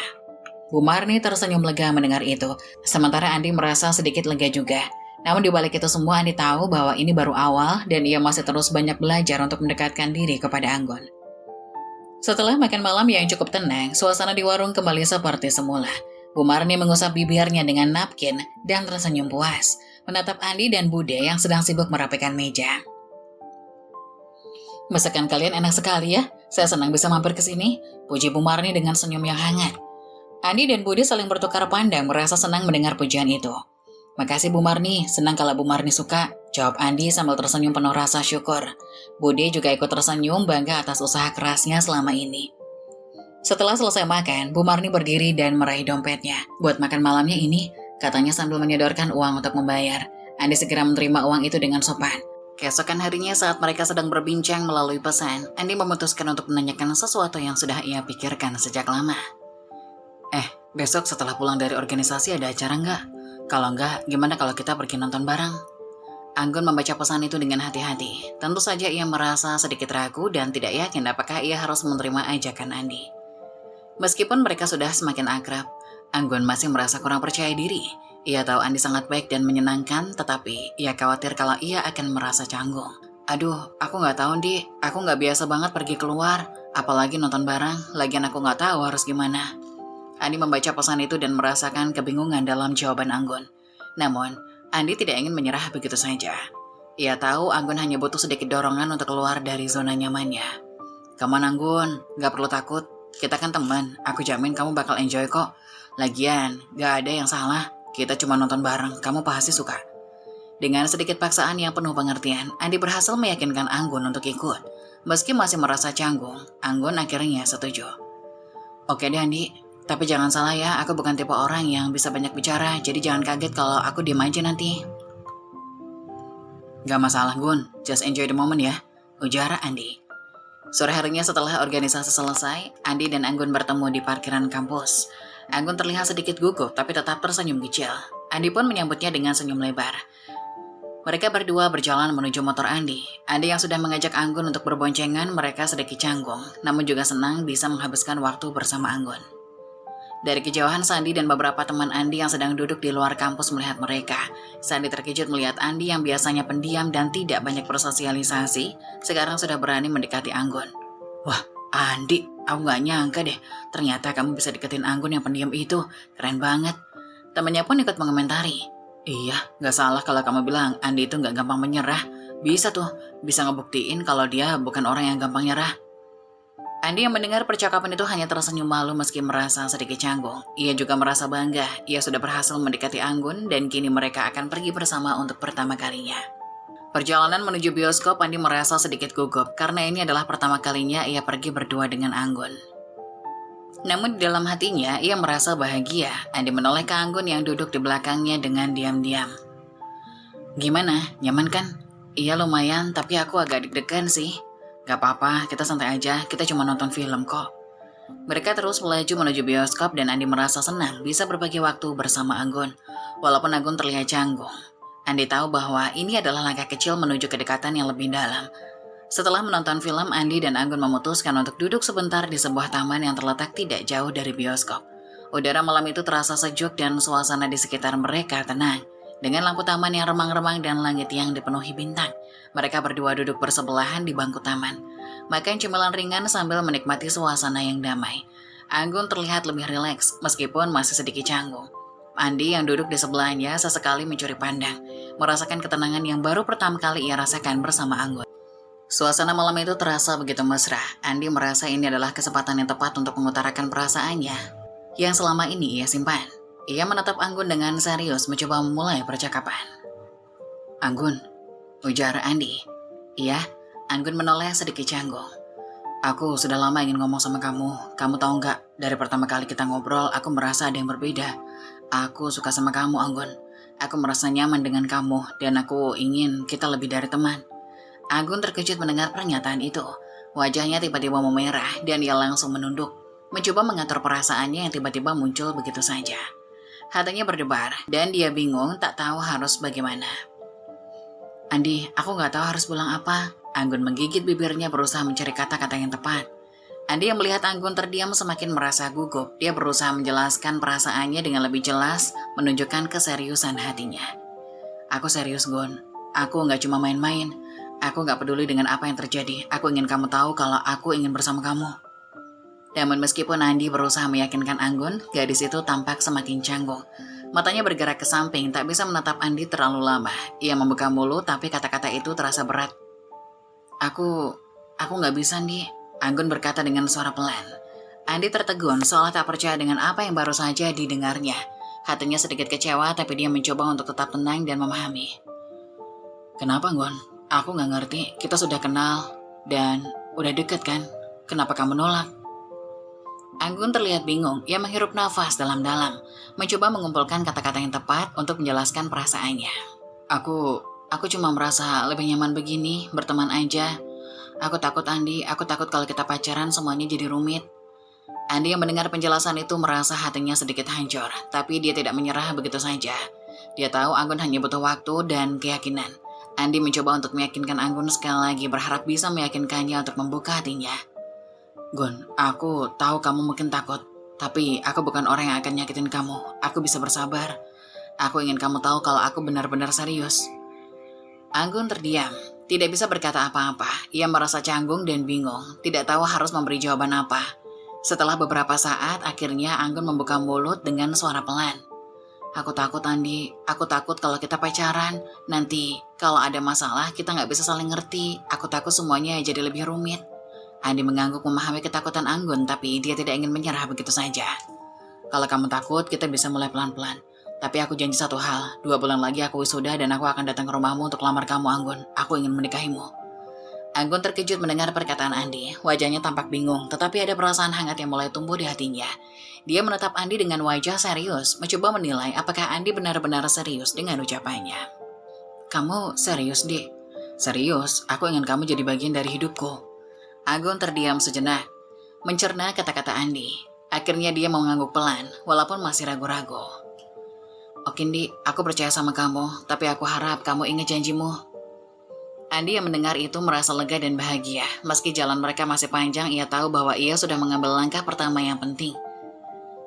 Bu Marni tersenyum lega mendengar itu, sementara Andi merasa sedikit lega juga. Namun di balik itu semua Andi tahu bahwa ini baru awal dan ia masih terus banyak belajar untuk mendekatkan diri kepada Anggun. Setelah makan malam yang cukup tenang, suasana di warung kembali seperti semula. Bu Marni mengusap bibirnya dengan napkin dan tersenyum puas, menatap Andi dan Bude yang sedang sibuk merapikan meja. "Masakan kalian enak sekali ya, saya senang bisa mampir ke sini," puji Bu Marni dengan senyum yang hangat. Andi dan Budi saling bertukar pandang merasa senang mendengar pujian itu. Makasih Bu Marni, senang kalau Bu Marni suka, jawab Andi sambil tersenyum penuh rasa syukur. Bude juga ikut tersenyum bangga atas usaha kerasnya selama ini. Setelah selesai makan, Bu Marni berdiri dan meraih dompetnya. Buat makan malamnya ini, katanya sambil menyodorkan uang untuk membayar. Andi segera menerima uang itu dengan sopan. Keesokan harinya saat mereka sedang berbincang melalui pesan, Andi memutuskan untuk menanyakan sesuatu yang sudah ia pikirkan sejak lama. Besok setelah pulang dari organisasi ada acara nggak? Kalau nggak, gimana kalau kita pergi nonton bareng? Anggun membaca pesan itu dengan hati-hati. Tentu saja ia merasa sedikit ragu dan tidak yakin apakah ia harus menerima ajakan Andi. Meskipun mereka sudah semakin akrab, Anggun masih merasa kurang percaya diri. Ia tahu Andi sangat baik dan menyenangkan, tetapi ia khawatir kalau ia akan merasa canggung. Aduh, aku nggak tahu, Di. Aku nggak biasa banget pergi keluar, apalagi nonton bareng. Lagian aku nggak tahu harus gimana. Andi membaca pesan itu dan merasakan kebingungan dalam jawaban Anggun. Namun, Andi tidak ingin menyerah begitu saja. Ia tahu Anggun hanya butuh sedikit dorongan untuk keluar dari zona nyamannya. Come on Anggun, nggak perlu takut. Kita kan teman, aku jamin kamu bakal enjoy kok. Lagian, nggak ada yang salah. Kita cuma nonton bareng, kamu pasti suka. Dengan sedikit paksaan yang penuh pengertian, Andi berhasil meyakinkan Anggun untuk ikut. Meski masih merasa canggung, Anggun akhirnya setuju. Oke deh Andi, tapi jangan salah ya, aku bukan tipe orang yang bisa banyak bicara, jadi jangan kaget kalau aku diem aja nanti. Gak masalah Gun, just enjoy the moment ya, ujar Andi. Sore harinya setelah organisasi selesai, Andi dan Anggun bertemu di parkiran kampus. Anggun terlihat sedikit gugup tapi tetap tersenyum kecil. Andi pun menyambutnya dengan senyum lebar. Mereka berdua berjalan menuju motor Andi. Andi yang sudah mengajak Anggun untuk berboncengan, mereka sedikit canggung, namun juga senang bisa menghabiskan waktu bersama Anggun. Dari kejauhan, Sandi dan beberapa teman Andi yang sedang duduk di luar kampus melihat mereka. Sandi terkejut melihat Andi yang biasanya pendiam dan tidak banyak bersosialisasi, sekarang sudah berani mendekati Anggun. Wah, Andi, aku gak nyangka deh, ternyata kamu bisa deketin Anggun yang pendiam itu, keren banget. Temannya pun ikut mengomentari. Iya, gak salah kalau kamu bilang Andi itu gak gampang menyerah. Bisa tuh, bisa ngebuktiin kalau dia bukan orang yang gampang nyerah. Andi yang mendengar percakapan itu hanya tersenyum malu meski merasa sedikit canggung. Ia juga merasa bangga, ia sudah berhasil mendekati Anggun dan kini mereka akan pergi bersama untuk pertama kalinya. Perjalanan menuju bioskop, Andi merasa sedikit gugup karena ini adalah pertama kalinya ia pergi berdua dengan Anggun. Namun di dalam hatinya, ia merasa bahagia. Andi menoleh ke Anggun yang duduk di belakangnya dengan diam-diam. Gimana, nyaman kan? Iya lumayan, tapi aku agak deg-degan sih. Gak apa-apa, kita santai aja, kita cuma nonton film kok. Mereka terus melaju menuju bioskop dan Andi merasa senang bisa berbagi waktu bersama Anggun. Walaupun Anggun terlihat canggung, Andi tahu bahwa ini adalah langkah kecil menuju kedekatan yang lebih dalam. Setelah menonton film, Andi dan Anggun memutuskan untuk duduk sebentar di sebuah taman yang terletak tidak jauh dari bioskop. Udara malam itu terasa sejuk dan suasana di sekitar mereka tenang. Dengan lampu taman yang remang-remang dan langit yang dipenuhi bintang, mereka berdua duduk bersebelahan di bangku taman, makan cemilan ringan sambil menikmati suasana yang damai. Anggun terlihat lebih rileks meskipun masih sedikit canggung. Andi yang duduk di sebelahnya sesekali mencuri pandang, merasakan ketenangan yang baru pertama kali ia rasakan bersama Anggun. Suasana malam itu terasa begitu mesra. Andi merasa ini adalah kesempatan yang tepat untuk mengutarakan perasaannya yang selama ini ia simpan. Ia menatap Anggun dengan serius mencoba memulai percakapan. Anggun, ujar Andi. Iya, Anggun menoleh sedikit canggung. Aku sudah lama ingin ngomong sama kamu. Kamu tahu nggak, dari pertama kali kita ngobrol, aku merasa ada yang berbeda. Aku suka sama kamu, Anggun. Aku merasa nyaman dengan kamu, dan aku ingin kita lebih dari teman. Anggun terkejut mendengar pernyataan itu. Wajahnya tiba-tiba memerah, dan ia langsung menunduk, mencoba mengatur perasaannya yang tiba-tiba muncul begitu saja. Hatinya berdebar, dan dia bingung tak tahu harus bagaimana. Andi, aku gak tahu harus bilang apa. Anggun menggigit bibirnya berusaha mencari kata-kata yang tepat. Andi yang melihat Anggun terdiam semakin merasa gugup. Dia berusaha menjelaskan perasaannya dengan lebih jelas, menunjukkan keseriusan hatinya. Aku serius, Gun. Aku gak cuma main-main. Aku gak peduli dengan apa yang terjadi. Aku ingin kamu tahu kalau aku ingin bersama kamu. Namun meskipun Andi berusaha meyakinkan Anggun, gadis itu tampak semakin canggung. Matanya bergerak ke samping, tak bisa menatap Andi terlalu lama. Ia membuka mulut, tapi kata-kata itu terasa berat. Aku gak bisa, Andi. Anggun berkata dengan suara pelan. Andi tertegun, seolah tak percaya dengan apa yang baru saja didengarnya. Hatinya sedikit kecewa, tapi dia mencoba untuk tetap tenang dan memahami. Kenapa, Gon? Aku nggak ngerti, kita sudah kenal dan udah deket kan? Kenapa kamu nolak? Anggun terlihat bingung. Ia menghirup nafas dalam-dalam, mencoba mengumpulkan kata-kata yang tepat untuk menjelaskan perasaannya. Aku cuma merasa lebih nyaman begini, berteman aja. Aku takut Andi, aku takut kalau kita pacaran semuanya jadi rumit. Andi yang mendengar penjelasan itu merasa hatinya sedikit hancur, tapi dia tidak menyerah begitu saja. Dia tahu Anggun hanya butuh waktu dan keyakinan. Andi mencoba untuk meyakinkan Anggun sekali lagi, berharap bisa meyakinkannya untuk membuka hatinya. Gun, aku tahu kamu mungkin takut, tapi aku bukan orang yang akan nyakitin kamu. Aku bisa bersabar. Aku ingin kamu tahu kalau aku benar-benar serius. Anggun terdiam, tidak bisa berkata apa-apa. Ia merasa canggung dan bingung, tidak tahu harus memberi jawaban apa. Setelah beberapa saat, akhirnya Anggun membuka mulut dengan suara pelan. Aku takut, Andi. Aku takut kalau kita pacaran. Nanti, kalau ada masalah, kita nggak bisa saling ngerti. Aku takut semuanya jadi lebih rumit. Andi mengangguk memahami ketakutan Anggun, tapi dia tidak ingin menyerah begitu saja. Kalau kamu takut, kita bisa mulai pelan-pelan. Tapi aku janji satu hal, 2 bulan lagi aku wisuda dan aku akan datang ke rumahmu untuk lamar kamu, Anggun. Aku ingin menikahimu. Anggun terkejut mendengar perkataan Andi. Wajahnya tampak bingung, tetapi ada perasaan hangat yang mulai tumbuh di hatinya. Dia menatap Andi dengan wajah serius, mencoba menilai apakah Andi benar-benar serius dengan ucapannya. Kamu serius, Di? Serius, aku ingin kamu jadi bagian dari hidupku. Anggun terdiam sejenak, mencerna kata-kata Andi. Akhirnya dia mengangguk pelan, walaupun masih ragu-ragu. Oke, Di, aku percaya sama kamu, tapi aku harap kamu ingat janjimu. Andi yang mendengar itu merasa lega dan bahagia. Meski jalan mereka masih panjang, ia tahu bahwa ia sudah mengambil langkah pertama yang penting.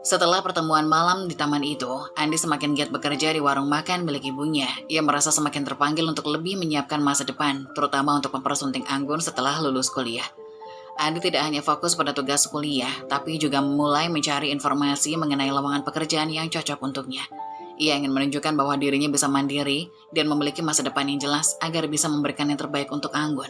Setelah pertemuan malam di taman itu, Andi semakin giat bekerja di warung makan milik ibunya. Ia merasa semakin terpanggil untuk lebih menyiapkan masa depan, terutama untuk mempersunting Anggun setelah lulus kuliah. Andi tidak hanya fokus pada tugas kuliah, tapi juga mulai mencari informasi mengenai lowongan pekerjaan yang cocok untuknya. Ia ingin menunjukkan bahwa dirinya bisa mandiri dan memiliki masa depan yang jelas agar bisa memberikan yang terbaik untuk Anggun.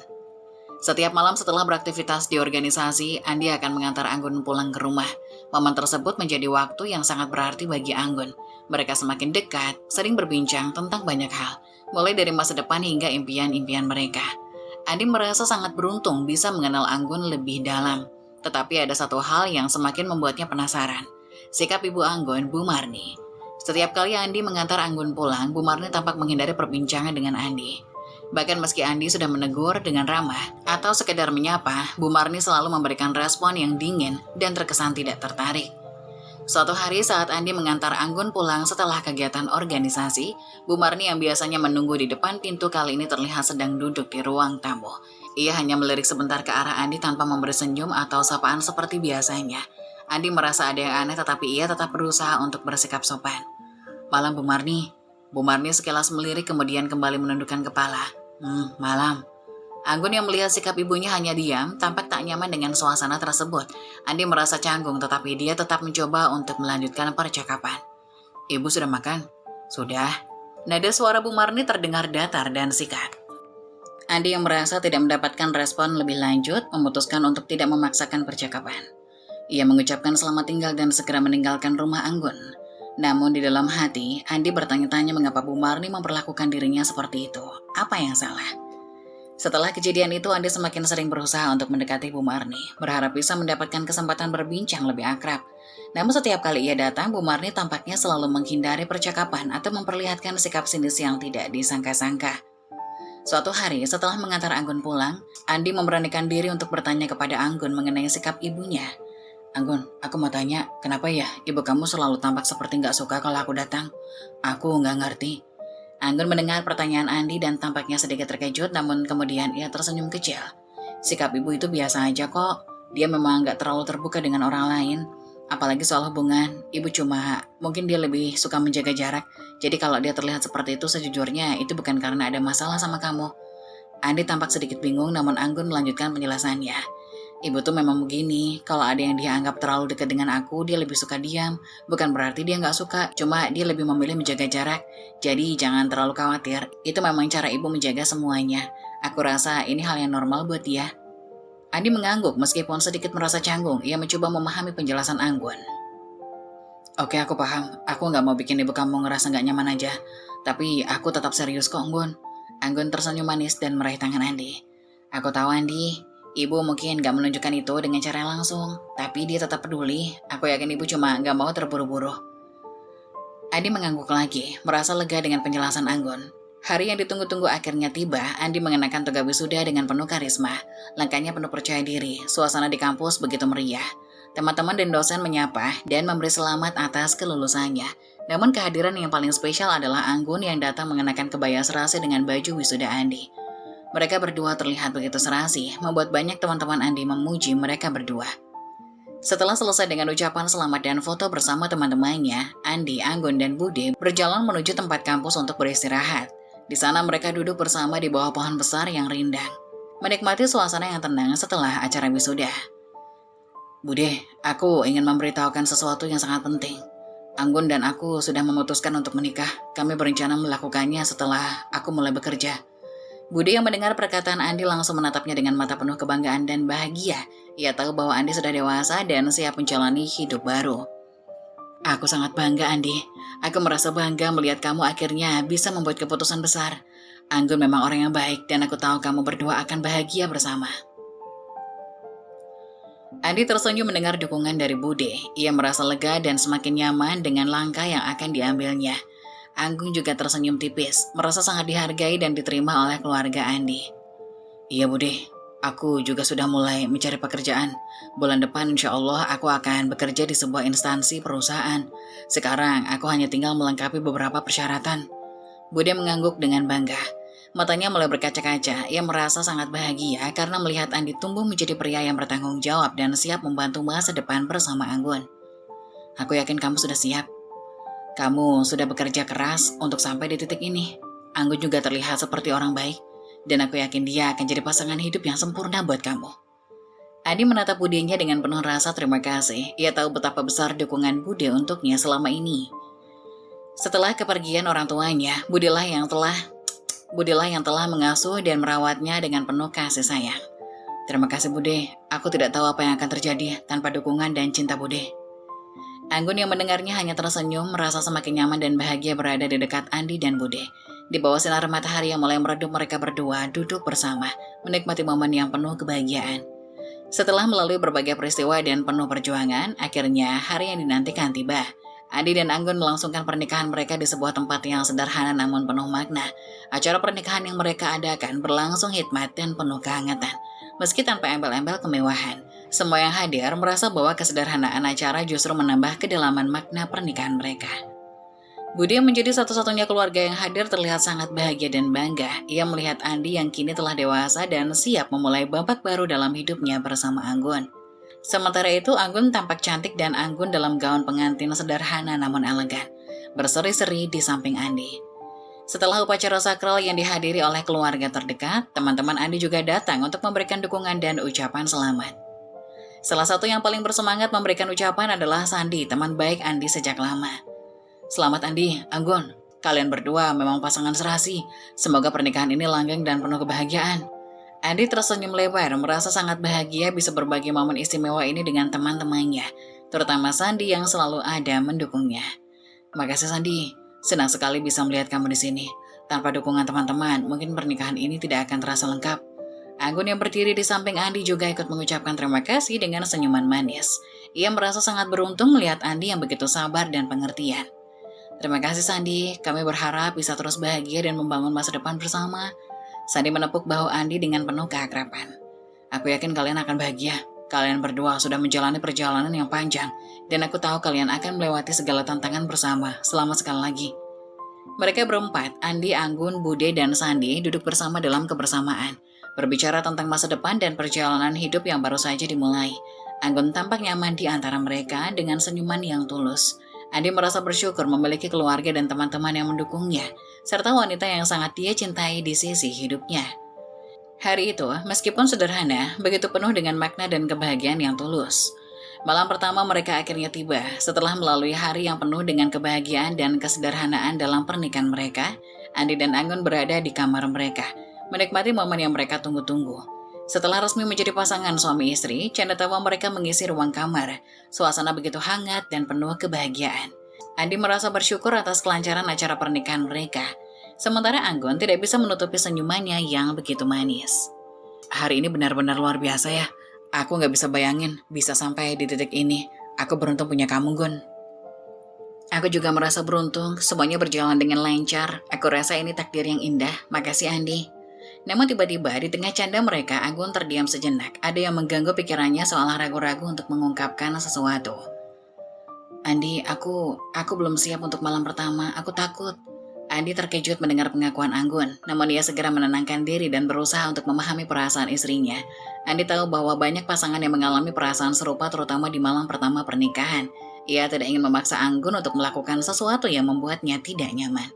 Setiap malam setelah beraktivitas di organisasi, Andi akan mengantar Anggun pulang ke rumah. Momen tersebut menjadi waktu yang sangat berarti bagi Anggun. Mereka semakin dekat, sering berbincang tentang banyak hal, mulai dari masa depan hingga impian-impian mereka. Andi merasa sangat beruntung bisa mengenal Anggun lebih dalam. Tetapi ada satu hal yang semakin membuatnya penasaran. Sikap ibu Anggun, Bu Marni. Setiap kali Andi mengantar Anggun pulang, Bu Marni tampak menghindari perbincangan dengan Andi. Bahkan meski Andi sudah menegur dengan ramah atau sekedar menyapa, Bu Marni selalu memberikan respon yang dingin dan terkesan tidak tertarik. Suatu hari saat Andi mengantar Anggun pulang setelah kegiatan organisasi, Bu Marni yang biasanya menunggu di depan pintu kali ini terlihat sedang duduk di ruang tamu. Ia hanya melirik sebentar ke arah Andi tanpa memberi senyum atau sapaan seperti biasanya. Andi merasa ada yang aneh, tetapi ia tetap berusaha untuk bersikap sopan. Malam, Bu Marni. Bu Marni sekilas melirik kemudian kembali menundukkan kepala. Malam. Anggun yang melihat sikap ibunya hanya diam, tampak tak nyaman dengan suasana tersebut. Andi merasa canggung, tetapi dia tetap mencoba untuk melanjutkan percakapan. Ibu sudah makan? Sudah. Nada suara Bu Marni terdengar datar dan sikat. Andi yang merasa tidak mendapatkan respon lebih lanjut, memutuskan untuk tidak memaksakan percakapan. Ia mengucapkan selamat tinggal dan segera meninggalkan rumah Anggun. Namun di dalam hati, Andi bertanya-tanya mengapa Bu Marni memperlakukan dirinya seperti itu. Apa yang salah? Setelah kejadian itu, Andi semakin sering berusaha untuk mendekati Bu Marni, berharap bisa mendapatkan kesempatan berbincang lebih akrab. Namun setiap kali ia datang, Bu Marni tampaknya selalu menghindari percakapan atau memperlihatkan sikap sinis yang tidak disangka-sangka. Suatu hari, setelah mengantar Anggun pulang, Andi memberanikan diri untuk bertanya kepada Anggun mengenai sikap ibunya. Anggun, aku mau tanya, kenapa ya ibu kamu selalu tampak seperti nggak suka kalau aku datang? Aku nggak ngerti. Anggun mendengar pertanyaan Andi dan tampaknya sedikit terkejut, namun kemudian ia tersenyum kecil. Sikap ibu itu biasa aja kok. Dia memang nggak terlalu terbuka dengan orang lain. Apalagi soal hubungan, ibu mungkin dia lebih suka menjaga jarak. Jadi kalau dia terlihat seperti itu, sejujurnya itu bukan karena ada masalah sama kamu. Andi tampak sedikit bingung, namun Anggun melanjutkan penjelasannya. Ibu tuh memang begini, kalau ada yang dia anggap terlalu dekat dengan aku, dia lebih suka diam. Bukan berarti dia nggak suka, cuma dia lebih memilih menjaga jarak. Jadi jangan terlalu khawatir, itu memang cara ibu menjaga semuanya. Aku rasa ini hal yang normal buat dia. Andi mengangguk meskipun sedikit merasa canggung, ia mencoba memahami penjelasan Anggun. Oke, aku paham. Aku nggak mau bikin ibu kamu ngerasa nggak nyaman aja. Tapi aku tetap serius kok, Anggun. Anggun tersenyum manis dan meraih tangan Andi. Aku tahu, Andi. Ibu mungkin nggak menunjukkan itu dengan cara langsung. Tapi dia tetap peduli. Aku yakin ibu cuma nggak mau terburu-buru. Andi mengangguk lagi, merasa lega dengan penjelasan Anggun. Hari yang ditunggu-tunggu akhirnya tiba. Andi mengenakan toga wisuda dengan penuh karisma. Langkahnya penuh percaya diri. Suasana di kampus begitu meriah. Teman-teman dan dosen menyapa dan memberi selamat atas kelulusannya. Namun kehadiran yang paling spesial adalah Anggun yang datang mengenakan kebaya serasi dengan baju wisuda Andi. Mereka berdua terlihat begitu serasi, membuat banyak teman-teman Andi memuji mereka berdua. Setelah selesai dengan ucapan selamat dan foto bersama teman-temannya, Andi, Anggun, dan Bude berjalan menuju tempat kampus untuk beristirahat. Di sana mereka duduk bersama di bawah pohon besar yang rindang, menikmati suasana yang tenang setelah acara wisuda. Bude, aku ingin memberitahukan sesuatu yang sangat penting. Anggun dan aku sudah memutuskan untuk menikah. Kami berencana melakukannya setelah aku mulai bekerja. Bude yang mendengar perkataan Andi langsung menatapnya dengan mata penuh kebanggaan dan bahagia. Ia tahu bahwa Andi sudah dewasa dan siap menjalani hidup baru. Aku sangat bangga, Andi. Aku merasa bangga melihat kamu akhirnya bisa membuat keputusan besar. Anggun memang orang yang baik dan aku tahu kamu berdua akan bahagia bersama. Andi tersenyum mendengar dukungan dari Bude. Ia merasa lega dan semakin nyaman dengan langkah yang akan diambilnya. Anggun juga tersenyum tipis, merasa sangat dihargai dan diterima oleh keluarga Andi. Iya Bude, aku juga sudah mulai mencari pekerjaan. Bulan depan insya Allah aku akan bekerja di sebuah instansi perusahaan. Sekarang aku hanya tinggal melengkapi beberapa persyaratan. Bude mengangguk dengan bangga. Matanya mulai berkaca-kaca, ia merasa sangat bahagia karena melihat Andi tumbuh menjadi pria yang bertanggung jawab dan siap membantu masa depan bersama Anggun. Aku yakin kamu sudah siap. Kamu sudah bekerja keras untuk sampai di titik ini. Anggun juga terlihat seperti orang baik, dan aku yakin dia akan jadi pasangan hidup yang sempurna buat kamu. Andi menatap Budenya dengan penuh rasa terima kasih. Ia tahu betapa besar dukungan Bude untuknya selama ini. Setelah kepergian orang tuanya, Budelah yang telah mengasuh dan merawatnya dengan penuh kasih sayang. Terima kasih Bude, aku tidak tahu apa yang akan terjadi tanpa dukungan dan cinta Bude. Anggun yang mendengarnya hanya tersenyum, merasa semakin nyaman dan bahagia berada di dekat Andi dan Bude. Di bawah sinar matahari yang mulai meredup, mereka berdua duduk bersama, menikmati momen yang penuh kebahagiaan. Setelah melalui berbagai peristiwa dan penuh perjuangan, akhirnya hari yang dinantikan tiba. Andi dan Anggun melangsungkan pernikahan mereka di sebuah tempat yang sederhana namun penuh makna. Acara pernikahan yang mereka adakan berlangsung hikmat dan penuh kehangatan. Meski tanpa embel-embel kemewahan, semua yang hadir merasa bahwa kesederhanaan acara justru menambah kedalaman makna pernikahan mereka. Bude yang menjadi satu-satunya keluarga yang hadir terlihat sangat bahagia dan bangga. Ia melihat Andi yang kini telah dewasa dan siap memulai babak baru dalam hidupnya bersama Anggun. Sementara itu, Anggun tampak cantik dan anggun dalam gaun pengantin sederhana namun elegan, berseri-seri di samping Andi. Setelah upacara sakral yang dihadiri oleh keluarga terdekat, teman-teman Andi juga datang untuk memberikan dukungan dan ucapan selamat. Salah satu yang paling bersemangat memberikan ucapan adalah Sandi, teman baik Andi sejak lama. Selamat Andi, Anggun, kalian berdua memang pasangan serasi. Semoga pernikahan ini langgeng dan penuh kebahagiaan. Andi tersenyum lebar, merasa sangat bahagia bisa berbagi momen istimewa ini dengan teman-temannya, terutama Sandi yang selalu ada mendukungnya. Makasih Sandi, senang sekali bisa melihat kamu di sini. Tanpa dukungan teman-teman, mungkin pernikahan ini tidak akan terasa lengkap. Anggun yang berdiri di samping Andi juga ikut mengucapkan terima kasih dengan senyuman manis. Ia merasa sangat beruntung melihat Andi yang begitu sabar dan pengertian. Terima kasih Sandi, kami berharap bisa terus bahagia dan membangun masa depan bersama. Sandi menepuk bahu Andi dengan penuh keakraban. Aku yakin kalian akan bahagia. Kalian berdua sudah menjalani perjalanan yang panjang, dan aku tahu kalian akan melewati segala tantangan bersama. Selamat sekali lagi. Mereka berempat, Andi, Anggun, Bude, dan Sandi duduk bersama dalam kebersamaan, berbicara tentang masa depan dan perjalanan hidup yang baru saja dimulai. Anggun tampak nyaman di antara mereka dengan senyuman yang tulus. Andi merasa bersyukur memiliki keluarga dan teman-teman yang mendukungnya, serta wanita yang sangat dia cintai di sisi hidupnya. Hari itu, meskipun sederhana, begitu penuh dengan makna dan kebahagiaan yang tulus. Malam pertama mereka akhirnya tiba. Setelah melalui hari yang penuh dengan kebahagiaan dan kesederhanaan dalam pernikahan mereka, Andi dan Anggun berada di kamar mereka, menikmati momen yang mereka tunggu-tunggu. Setelah resmi menjadi pasangan suami istri, canda tawa mereka mengisi ruang kamar. Suasana begitu hangat dan penuh kebahagiaan. Andi merasa bersyukur atas kelancaran acara pernikahan mereka. Sementara Anggun tidak bisa menutupi senyumannya yang begitu manis. Hari ini benar-benar luar biasa ya. Aku nggak bisa bayangin bisa sampai di titik ini. Aku beruntung punya kamu, Gun. Aku juga merasa beruntung, semuanya berjalan dengan lancar. Aku rasa ini takdir yang indah. Makasih, Andi. Namun tiba-tiba di tengah canda mereka, Anggun terdiam sejenak. Ada yang mengganggu pikirannya seolah ragu-ragu untuk mengungkapkan sesuatu. Andi, aku belum siap untuk malam pertama. Aku takut. Andi terkejut mendengar pengakuan Anggun. Namun ia segera menenangkan diri dan berusaha untuk memahami perasaan istrinya. Andi tahu bahwa banyak pasangan yang mengalami perasaan serupa terutama di malam pertama pernikahan. Ia tidak ingin memaksa Anggun untuk melakukan sesuatu yang membuatnya tidak nyaman.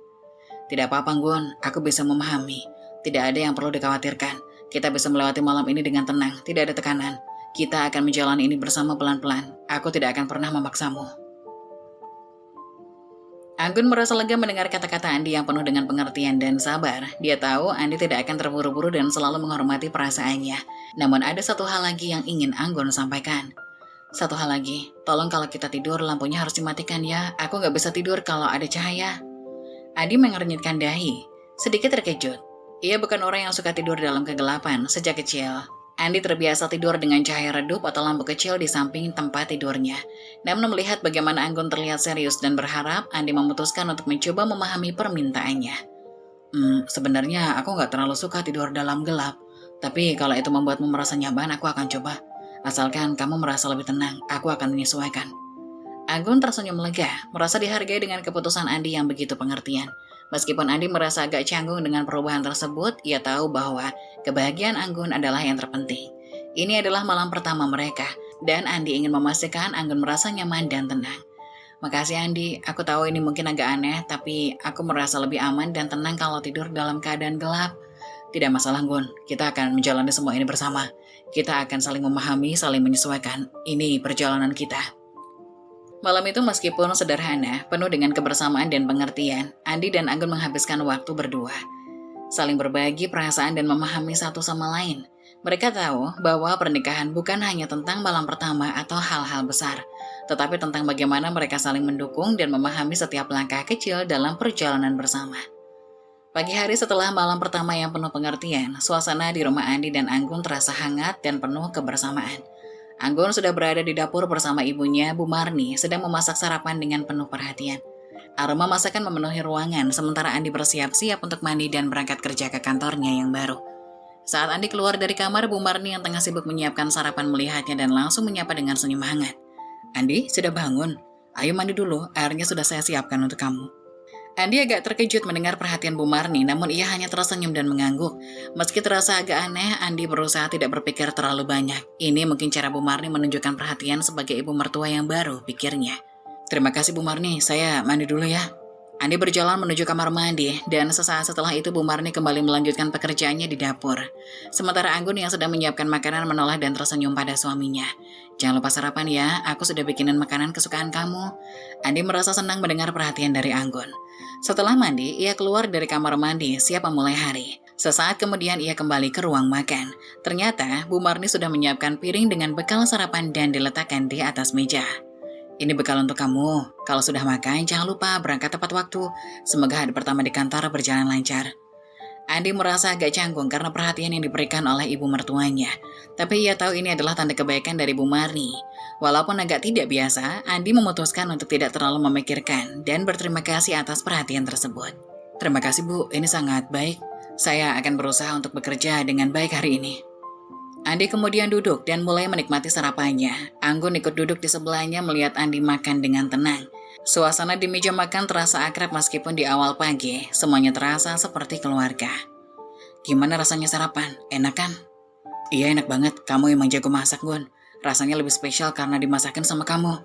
Tidak apa-apa, Anggun. Aku bisa memahami. Tidak ada yang perlu dikhawatirkan. Kita bisa melewati malam ini dengan tenang, tidak ada tekanan. Kita akan menjalani ini bersama pelan-pelan. Aku tidak akan pernah memaksamu. Anggun merasa lega mendengar kata-kata Andi yang penuh dengan pengertian dan sabar. Dia tahu Andi tidak akan terburu-buru dan selalu menghormati perasaannya. Namun ada satu hal lagi yang ingin Anggun sampaikan. Satu hal lagi, tolong kalau kita tidur lampunya harus dimatikan ya. Aku nggak bisa tidur kalau ada cahaya. Andi mengernyitkan dahi, sedikit terkejut. Ia bukan orang yang suka tidur dalam kegelapan sejak kecil. Andi terbiasa tidur dengan cahaya redup atau lampu kecil di samping tempat tidurnya. Namun melihat bagaimana Anggun terlihat serius dan berharap, Andi memutuskan untuk mencoba memahami permintaannya. Sebenarnya aku nggak terlalu suka tidur dalam gelap. Tapi kalau itu membuatmu merasa nyaman, aku akan coba. Asalkan kamu merasa lebih tenang, aku akan menyesuaikan. Anggun tersenyum lega, merasa dihargai dengan keputusan Andi yang begitu pengertian. Meskipun Andi merasa agak canggung dengan perubahan tersebut, ia tahu bahwa kebahagiaan Anggun adalah yang terpenting. Ini adalah malam pertama mereka, dan Andi ingin memastikan Anggun merasa nyaman dan tenang. Makasih Andi, aku tahu ini mungkin agak aneh, tapi aku merasa lebih aman dan tenang kalau tidur dalam keadaan gelap. Tidak masalah, Anggun, kita akan menjalani semua ini bersama. Kita akan saling memahami, saling menyesuaikan. Ini perjalanan kita. Malam itu meskipun sederhana, penuh dengan kebersamaan dan pengertian, Andi dan Anggun menghabiskan waktu berdua. Saling berbagi perasaan dan memahami satu sama lain. Mereka tahu bahwa pernikahan bukan hanya tentang malam pertama atau hal-hal besar, tetapi tentang bagaimana mereka saling mendukung dan memahami setiap langkah kecil dalam perjalanan bersama. Pagi hari setelah malam pertama yang penuh pengertian, suasana di rumah Andi dan Anggun terasa hangat dan penuh kebersamaan. Anggun sudah berada di dapur bersama ibunya, Bu Marni, sedang memasak sarapan dengan penuh perhatian. Aroma masakan memenuhi ruangan, sementara Andi bersiap-siap untuk mandi dan berangkat kerja ke kantornya yang baru. Saat Andi keluar dari kamar, Bu Marni yang tengah sibuk menyiapkan sarapan melihatnya dan langsung menyapa dengan senyum hangat. Andi, sudah bangun? Ayo mandi dulu, airnya sudah saya siapkan untuk kamu. Andi agak terkejut mendengar perhatian Bu Marni, namun ia hanya tersenyum dan mengangguk. Meski terasa agak aneh, Andi berusaha tidak berpikir terlalu banyak. Ini mungkin cara Bu Marni menunjukkan perhatian sebagai ibu mertua yang baru, pikirnya. Terima kasih Bu Marni, saya mandi dulu ya. Andi berjalan menuju kamar mandi, dan sesaat setelah itu Bu Marni kembali melanjutkan pekerjaannya di dapur. Sementara Anggun yang sedang menyiapkan makanan menoleh dan tersenyum pada suaminya. Jangan lupa sarapan ya, aku sudah bikinin makanan kesukaan kamu. Andi merasa senang mendengar perhatian dari Anggun. Setelah mandi, ia keluar dari kamar mandi, siap memulai hari. Sesaat kemudian ia kembali ke ruang makan. Ternyata, Bu Marni sudah menyiapkan piring dengan bekal sarapan dan diletakkan di atas meja. Ini bekal untuk kamu. Kalau sudah makan, jangan lupa berangkat tepat waktu. Semoga hari pertama di kantor berjalan lancar. Andi merasa agak canggung karena perhatian yang diberikan oleh ibu mertuanya. Tapi ia tahu ini adalah tanda kebaikan dari Bu Marni. Walaupun agak tidak biasa, Andi memutuskan untuk tidak terlalu memikirkan dan berterima kasih atas perhatian tersebut. Terima kasih Bu, ini sangat baik. Saya akan berusaha untuk bekerja dengan baik hari ini. Andi kemudian duduk dan mulai menikmati sarapannya. Anggun ikut duduk di sebelahnya melihat Andi makan dengan tenang. Suasana di meja makan terasa akrab meskipun di awal pagi, semuanya terasa seperti keluarga. Gimana rasanya sarapan? Enak kan? Iya enak banget, kamu emang jago masak Gun. Rasanya lebih spesial karena dimasakin sama kamu.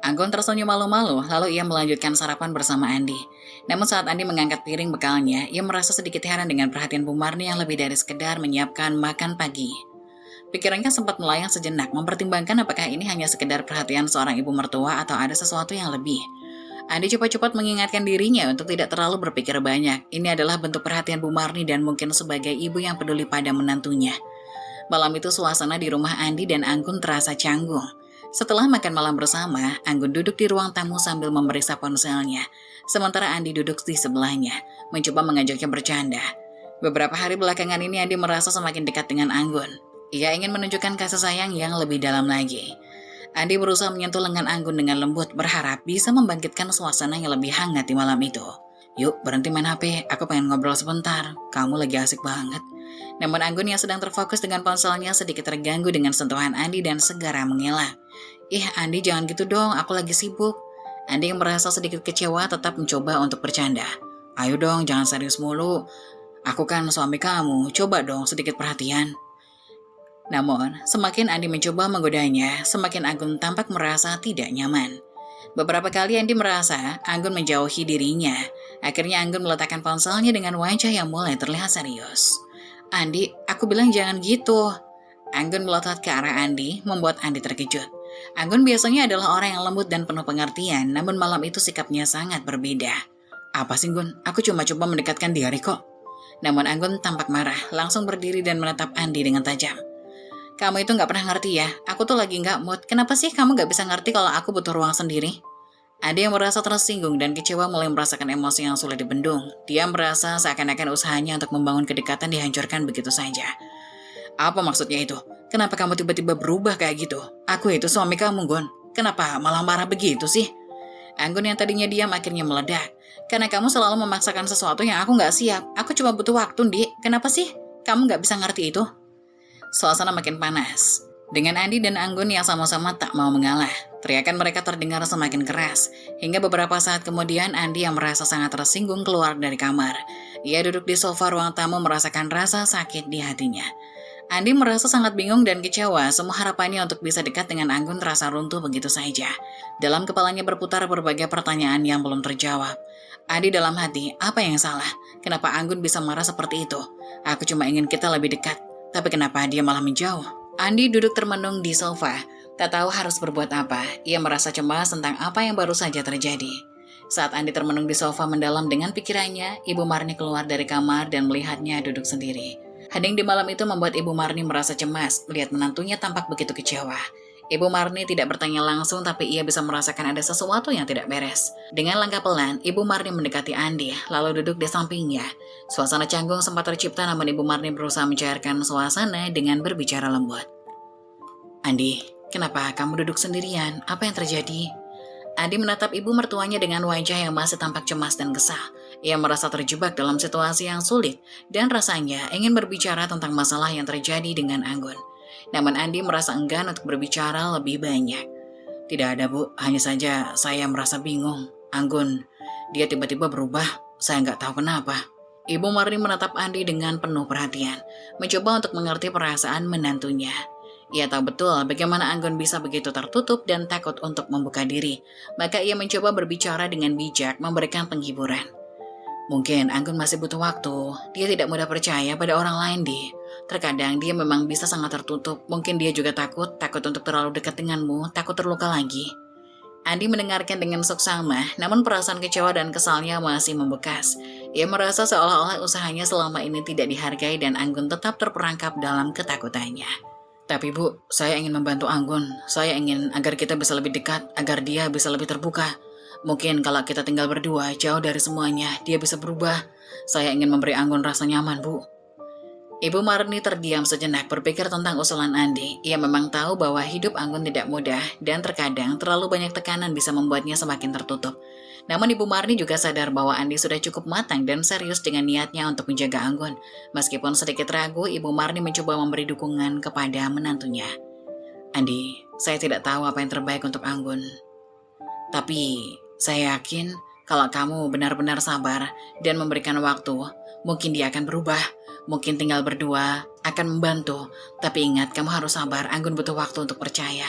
Anggun tersenyum malu-malu, lalu ia melanjutkan sarapan bersama Andi. Namun saat Andi mengangkat piring bekalnya, ia merasa sedikit heran dengan perhatian Bu Marni yang lebih dari sekedar menyiapkan makan pagi. Pikirannya sempat melayang sejenak, mempertimbangkan apakah ini hanya sekedar perhatian seorang ibu mertua atau ada sesuatu yang lebih. Andi cepat-cepat mengingatkan dirinya untuk tidak terlalu berpikir banyak. Ini adalah bentuk perhatian Bu Marni dan mungkin sebagai ibu yang peduli pada menantunya. Malam itu suasana di rumah Andi dan Anggun terasa canggung. Setelah makan malam bersama, Anggun duduk di ruang tamu sambil memeriksa ponselnya. Sementara Andi duduk di sebelahnya, mencoba mengajaknya bercanda. Beberapa hari belakangan ini Andi merasa semakin dekat dengan Anggun. Ia ingin menunjukkan kasih sayang yang lebih dalam lagi. Andi berusaha menyentuh lengan Anggun dengan lembut, berharap bisa membangkitkan suasana yang lebih hangat di malam itu. Yuk, berhenti main HP, aku pengen ngobrol sebentar. Kamu lagi asik banget. Namun Anggun yang sedang terfokus dengan ponselnya sedikit terganggu dengan sentuhan Andi dan segera mengelak. Ih, Andi jangan gitu dong, aku lagi sibuk. Andi yang merasa sedikit kecewa tetap mencoba untuk bercanda. Ayo dong, jangan serius mulu. Aku kan suami kamu, coba dong sedikit perhatian. Namun, semakin Andi mencoba menggodanya, semakin Anggun tampak merasa tidak nyaman. Beberapa kali Andi merasa Anggun menjauhi dirinya. Akhirnya Anggun meletakkan ponselnya dengan wajah yang mulai terlihat serius. Andi, aku bilang jangan gitu. Anggun melotot ke arah Andi, membuat Andi terkejut. Anggun biasanya adalah orang yang lembut dan penuh pengertian, namun malam itu sikapnya sangat berbeda. Apa sih Gun? Aku cuma coba mendekatkan diri kok. Namun Anggun tampak marah, langsung berdiri dan menatap Andi dengan tajam. Kamu itu gak pernah ngerti ya, aku tuh lagi gak mood. Kenapa sih kamu gak bisa ngerti kalau aku butuh ruang sendiri? Andi yang merasa tersinggung dan kecewa mulai merasakan emosi yang sulit dibendung. Dia merasa seakan-akan usahanya untuk membangun kedekatan dihancurkan begitu saja. Apa maksudnya itu? Kenapa kamu tiba-tiba berubah kayak gitu? Aku itu suami kamu, Gon. Kenapa malah marah begitu sih? Anggun yang tadinya diam akhirnya meledak. Karena kamu selalu memaksakan sesuatu yang aku gak siap. Aku cuma butuh waktu, Di. Kenapa sih? Kamu gak bisa ngerti itu? Suasana makin panas. Dengan Andi dan Anggun yang sama-sama tak mau mengalah. Teriakan mereka terdengar semakin keras. Hingga beberapa saat kemudian Andi yang merasa sangat tersinggung keluar dari kamar. Ia duduk di sofa ruang tamu merasakan rasa sakit di hatinya. Andi merasa sangat bingung dan kecewa. Semua harapannya untuk bisa dekat dengan Anggun terasa runtuh begitu saja. Dalam kepalanya berputar berbagai pertanyaan yang belum terjawab. Andi dalam hati, apa yang salah? Kenapa Anggun bisa marah seperti itu? Aku cuma ingin kita lebih dekat. Tapi kenapa dia malah menjauh? Andi duduk termenung di sofa, tak tahu harus berbuat apa. Ia merasa cemas tentang apa yang baru saja terjadi. Saat Andi termenung di sofa mendalam dengan pikirannya, Ibu Marni keluar dari kamar dan melihatnya duduk sendiri. Hening di malam itu membuat Ibu Marni merasa cemas, melihat menantunya tampak begitu kecewa. Ibu Marni tidak bertanya langsung, tapi ia bisa merasakan ada sesuatu yang tidak beres. Dengan langkah pelan, Ibu Marni mendekati Andi, lalu duduk di sampingnya. Suasana canggung sempat tercipta, namun Ibu Marni berusaha mencairkan suasana dengan berbicara lembut. Andi, kenapa kamu duduk sendirian? Apa yang terjadi? Andi menatap ibu mertuanya dengan wajah yang masih tampak cemas dan kesal. Ia merasa terjebak dalam situasi yang sulit, dan rasanya ingin berbicara tentang masalah yang terjadi dengan Anggun. Namun Andi merasa enggan untuk berbicara lebih banyak. Tidak ada Bu, hanya saja saya merasa bingung. Anggun, dia tiba-tiba berubah, saya nggak tahu kenapa. Ibu Marni menatap Andi dengan penuh perhatian, mencoba untuk mengerti perasaan menantunya. Ia tahu betul bagaimana Anggun bisa begitu tertutup dan takut untuk membuka diri, maka ia mencoba berbicara dengan bijak, memberikan penghiburan. Mungkin Anggun masih butuh waktu, dia tidak mudah percaya pada orang lain, Di. Terkadang dia memang bisa sangat tertutup, mungkin dia juga takut untuk terlalu dekat denganmu, takut terluka lagi. Andi mendengarkan dengan seksama, namun perasaan kecewa dan kesalnya masih membekas. Ia merasa seolah-olah usahanya selama ini tidak dihargai dan Anggun tetap terperangkap dalam ketakutannya. Tapi Bu, saya ingin membantu Anggun. Saya ingin agar kita bisa lebih dekat, agar dia bisa lebih terbuka. Mungkin kalau kita tinggal berdua, jauh dari semuanya, dia bisa berubah. Saya ingin memberi Anggun rasa nyaman, Bu. Ibu Marni terdiam sejenak berpikir tentang usulan Andi. Ia memang tahu bahwa hidup Anggun tidak mudah dan terkadang terlalu banyak tekanan bisa membuatnya semakin tertutup. Namun Ibu Marni juga sadar bahwa Andi sudah cukup matang dan serius dengan niatnya untuk menjaga Anggun. Meskipun sedikit ragu, Ibu Marni mencoba memberi dukungan kepada menantunya. Andi, saya tidak tahu apa yang terbaik untuk Anggun. Tapi saya yakin kalau kamu benar-benar sabar dan memberikan waktu, mungkin dia akan berubah. Mungkin tinggal berdua akan membantu, tapi ingat kamu harus sabar, Anggun butuh waktu untuk percaya.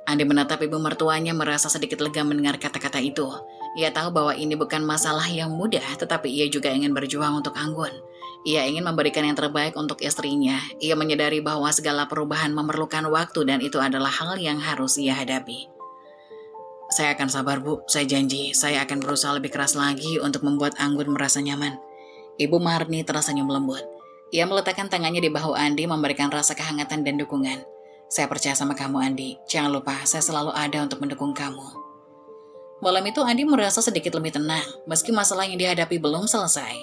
Andi menatap ibu mertuanya merasa sedikit lega mendengar kata-kata itu. Ia tahu bahwa ini bukan masalah yang mudah, tetapi ia juga ingin berjuang untuk Anggun. Ia ingin memberikan yang terbaik untuk istrinya. Ia menyadari bahwa segala perubahan memerlukan waktu dan itu adalah hal yang harus ia hadapi. Saya akan sabar Bu, saya janji, saya akan berusaha lebih keras lagi untuk membuat Anggun merasa nyaman. Ibu Marni tersenyum lembut. Ia meletakkan tangannya di bahu Andi memberikan rasa kehangatan dan dukungan. Saya percaya sama kamu Andi, jangan lupa saya selalu ada untuk mendukung kamu. Malam itu Andi merasa sedikit lebih tenang, meski masalah yang dihadapi belum selesai.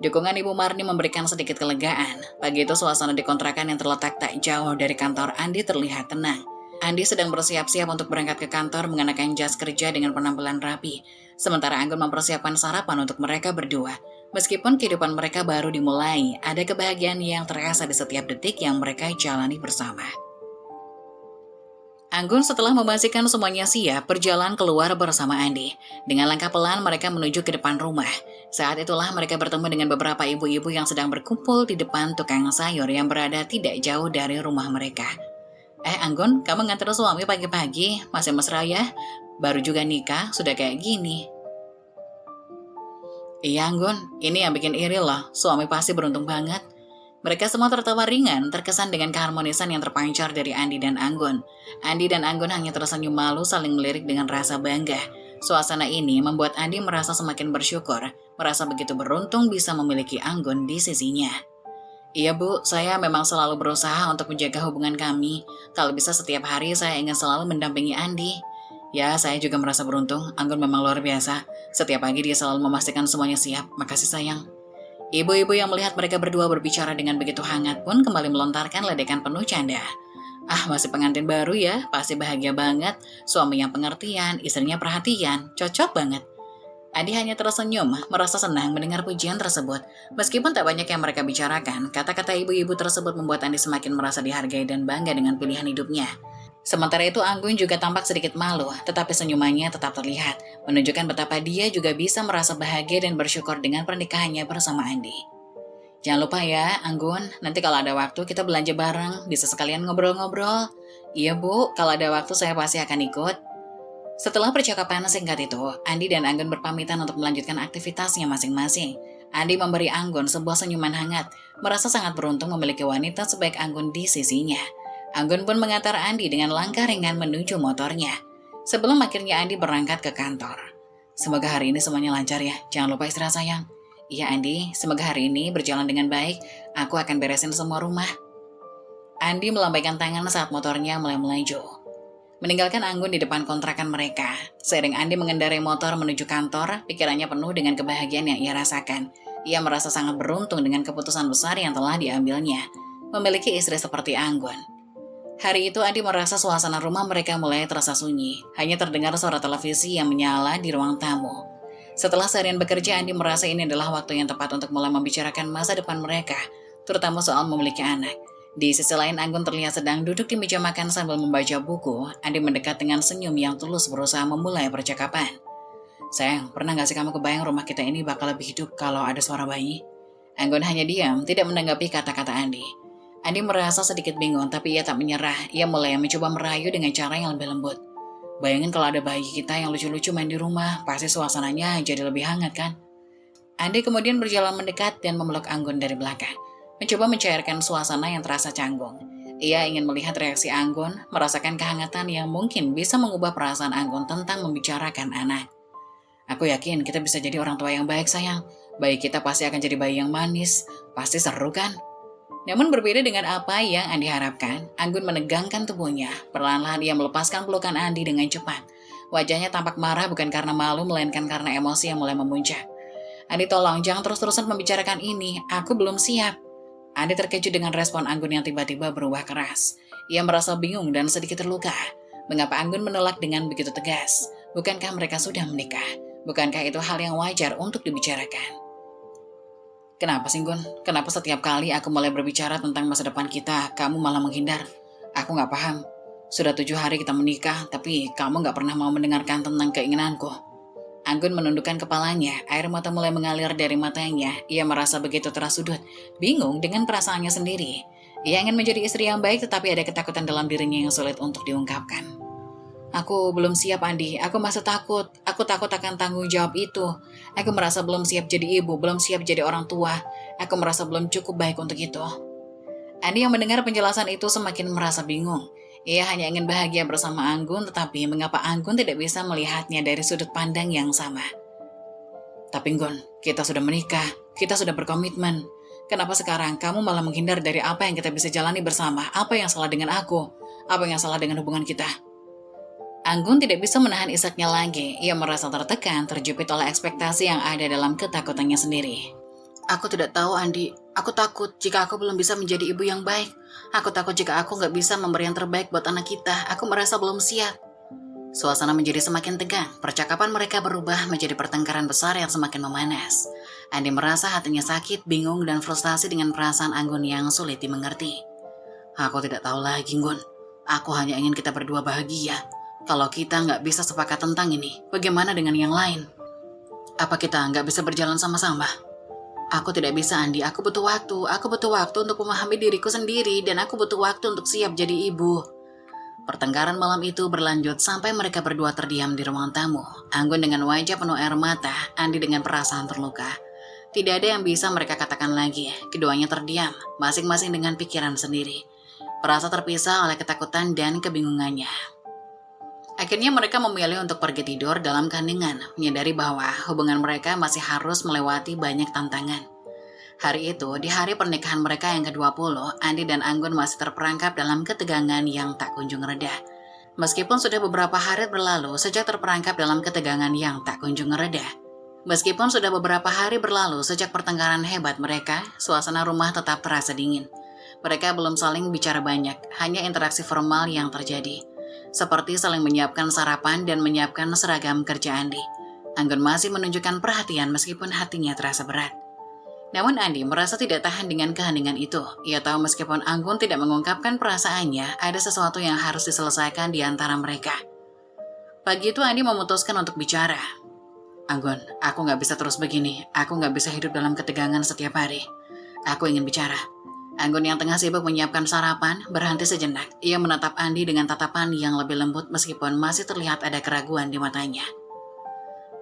Dukungan Ibu Marni memberikan sedikit kelegaan. Pagi itu suasana di kontrakan yang terletak tak jauh dari kantor Andi terlihat tenang. Andi sedang bersiap-siap untuk berangkat ke kantor mengenakan jas kerja dengan penampilan rapi. Sementara Anggun mempersiapkan sarapan untuk mereka berdua. Meskipun kehidupan mereka baru dimulai, ada kebahagiaan yang terasa di setiap detik yang mereka jalani bersama. Anggun setelah memastikan semuanya siap, berjalan keluar bersama Andi. Dengan langkah pelan mereka menuju ke depan rumah. Saat itulah mereka bertemu dengan beberapa ibu-ibu yang sedang berkumpul di depan tukang sayur yang berada tidak jauh dari rumah mereka. Anggun, kamu nganter suami pagi-pagi, masih mesra ya? Baru juga nikah, sudah kayak gini. Iya Anggun, ini yang bikin iri loh, suami pasti beruntung banget. Mereka semua tertawa ringan, terkesan dengan keharmonisan yang terpancar dari Andi dan Anggun. Andi dan Anggun hanya tersenyum malu saling melirik dengan rasa bangga. Suasana ini membuat Andi merasa semakin bersyukur, merasa begitu beruntung bisa memiliki Anggun di sisinya. Iya Bu, saya memang selalu berusaha untuk menjaga hubungan kami. Kalau bisa setiap hari saya ingin selalu mendampingi Andi. Ya, saya juga merasa beruntung. Anggun memang luar biasa. Setiap pagi dia selalu memastikan semuanya siap. Makasih sayang. Ibu-ibu yang melihat mereka berdua berbicara dengan begitu hangat pun kembali melontarkan ledekan penuh canda. Masih pengantin baru ya, pasti bahagia banget. Suami yang pengertian, istrinya perhatian, cocok banget. Adi hanya tersenyum, merasa senang mendengar pujian tersebut. Meskipun tak banyak yang mereka bicarakan, kata-kata ibu-ibu tersebut membuat Andi semakin merasa dihargai dan bangga dengan pilihan hidupnya. Sementara itu Anggun juga tampak sedikit malu, tetapi senyumannya tetap terlihat, menunjukkan betapa dia juga bisa merasa bahagia dan bersyukur dengan pernikahannya bersama Andi. Jangan lupa ya, Anggun, nanti kalau ada waktu kita belanja bareng, bisa sekalian ngobrol-ngobrol. Iya Bu, kalau ada waktu saya pasti akan ikut. Setelah percakapan singkat itu, Andi dan Anggun berpamitan untuk melanjutkan aktivitasnya masing-masing. Andi memberi Anggun sebuah senyuman hangat, merasa sangat beruntung memiliki wanita sebaik Anggun di sisinya. Anggun pun mengantar Andi dengan langkah ringan menuju motornya. Sebelum akhirnya Andi berangkat ke kantor. Semoga hari ini semuanya lancar ya, jangan lupa istirahat sayang. Iya Andi, semoga hari ini berjalan dengan baik, aku akan beresin semua rumah. Andi melambaikan tangan saat motornya mulai melaju. Meninggalkan Anggun di depan kontrakan mereka. Seiring Andi mengendarai motor menuju kantor, pikirannya penuh dengan kebahagiaan yang ia rasakan. Ia merasa sangat beruntung dengan keputusan besar yang telah diambilnya, memiliki istri seperti Anggun. Hari itu Andi merasa suasana rumah mereka mulai terasa sunyi. Hanya terdengar suara televisi yang menyala di ruang tamu. Setelah seharian bekerja, Andi merasa ini adalah waktu yang tepat untuk mulai membicarakan masa depan mereka, terutama soal memiliki anak. Di sisi lain, Anggun terlihat sedang duduk di meja makan sambil membaca buku. Andi mendekat dengan senyum yang tulus berusaha memulai percakapan. Sayang, pernah gak sih kamu kebayang rumah kita ini bakal lebih hidup kalau ada suara bayi? Anggun hanya diam, tidak menanggapi kata-kata Andi. Andi merasa sedikit bingung, tapi ia tak menyerah. Ia mulai mencoba merayu dengan cara yang lebih lembut. Bayangin kalau ada bayi kita yang lucu-lucu main di rumah, pasti suasananya jadi lebih hangat kan? Andi kemudian berjalan mendekat dan memeluk Anggun dari belakang. Mencoba mencairkan suasana yang terasa canggung. Ia ingin melihat reaksi Anggun, merasakan kehangatan yang mungkin bisa mengubah perasaan Anggun tentang membicarakan anak. Aku yakin kita bisa jadi orang tua yang baik sayang. Bayi kita pasti akan jadi bayi yang manis. Pasti seru kan? Namun berbeda dengan apa yang Andi harapkan, Anggun menegangkan tubuhnya. Perlahan-lahan ia melepaskan pelukan Andi dengan cepat. Wajahnya tampak marah bukan karena malu, melainkan karena emosi yang mulai memuncak. Andi tolong jangan terus-terusan membicarakan ini. Aku belum siap. Andi terkejut dengan respon Anggun yang tiba-tiba berubah keras. Ia merasa bingung dan sedikit terluka. Mengapa Anggun menolak dengan begitu tegas? Bukankah mereka sudah menikah? Bukankah itu hal yang wajar untuk dibicarakan? Kenapa sih Gun? Kenapa setiap kali aku mulai berbicara tentang masa depan kita, kamu malah menghindar? Aku gak paham. Sudah 7 hari kita menikah, tapi kamu gak pernah mau mendengarkan tentang keinginanku. Anggun menundukkan kepalanya, air mata mulai mengalir dari matanya. Ia merasa begitu terasudut, bingung dengan perasaannya sendiri. Ia ingin menjadi istri yang baik, tetapi ada ketakutan dalam dirinya yang sulit untuk diungkapkan. Aku belum siap Andi, aku masih takut. Aku takut akan tanggung jawab itu. Aku merasa belum siap jadi ibu, belum siap jadi orang tua. Aku merasa belum cukup baik untuk itu. Andi yang mendengar penjelasan itu semakin merasa bingung. Ia hanya ingin bahagia bersama Anggun, tetapi mengapa Anggun tidak bisa melihatnya dari sudut pandang yang sama? Tapi Gun, kita sudah menikah, kita sudah berkomitmen. Kenapa sekarang kamu malah menghindar dari apa yang kita bisa jalani bersama? Apa yang salah dengan aku? Apa yang salah dengan hubungan kita? Anggun tidak bisa menahan isaknya lagi. Ia merasa tertekan, terjepit oleh ekspektasi yang ada dalam ketakutannya sendiri. Aku tidak tahu, Andi. Aku takut jika aku belum bisa menjadi ibu yang baik. Aku takut jika aku nggak bisa memberi yang terbaik buat anak kita. Aku merasa belum siap. Suasana menjadi semakin tegang. Percakapan mereka berubah menjadi pertengkaran besar yang semakin memanas. Andi merasa hatinya sakit, bingung, dan frustasi dengan perasaan Anggun yang sulit dimengerti. Aku tidak tahu lagi, Gun. Aku hanya ingin kita berdua bahagia. Kalau kita nggak bisa sepakat tentang ini, bagaimana dengan yang lain? Apa kita nggak bisa berjalan sama-sama? Aku tidak bisa, Andi. Aku butuh waktu. Aku butuh waktu untuk memahami diriku sendiri, dan aku butuh waktu untuk siap jadi ibu. Pertengkaran malam itu berlanjut sampai mereka berdua terdiam di ruang tamu. Anggun dengan wajah penuh air mata, Andi dengan perasaan terluka. Tidak ada yang bisa mereka katakan lagi. Keduanya terdiam, masing-masing dengan pikiran sendiri. Merasa terpisah oleh ketakutan dan kebingungannya. Akhirnya mereka memilih untuk pergi tidur dalam kandungan, menyadari bahwa hubungan mereka masih harus melewati banyak tantangan. Hari itu, di hari pernikahan mereka yang ke-20, Andi dan Anggun masih terperangkap dalam ketegangan yang tak kunjung reda. Meskipun sudah beberapa hari berlalu sejak terperangkap dalam ketegangan yang tak kunjung reda. Meskipun sudah beberapa hari berlalu sejak pertengkaran hebat mereka, suasana rumah tetap terasa dingin. Mereka belum saling bicara banyak, hanya interaksi formal yang terjadi. Seperti saling menyiapkan sarapan dan menyiapkan seragam kerja Andi. Anggun masih menunjukkan perhatian meskipun hatinya terasa berat. Namun Andi merasa tidak tahan dengan keheningan itu. Ia tahu meskipun Anggun tidak mengungkapkan perasaannya, ada sesuatu yang harus diselesaikan di antara mereka. Pagi itu Andi memutuskan untuk bicara. Anggun, aku nggak bisa terus begini. Aku nggak bisa hidup dalam ketegangan setiap hari. Aku ingin bicara. Anggun yang tengah sibuk menyiapkan sarapan, berhenti sejenak. Ia menatap Andi dengan tatapan yang lebih lembut meskipun masih terlihat ada keraguan di matanya.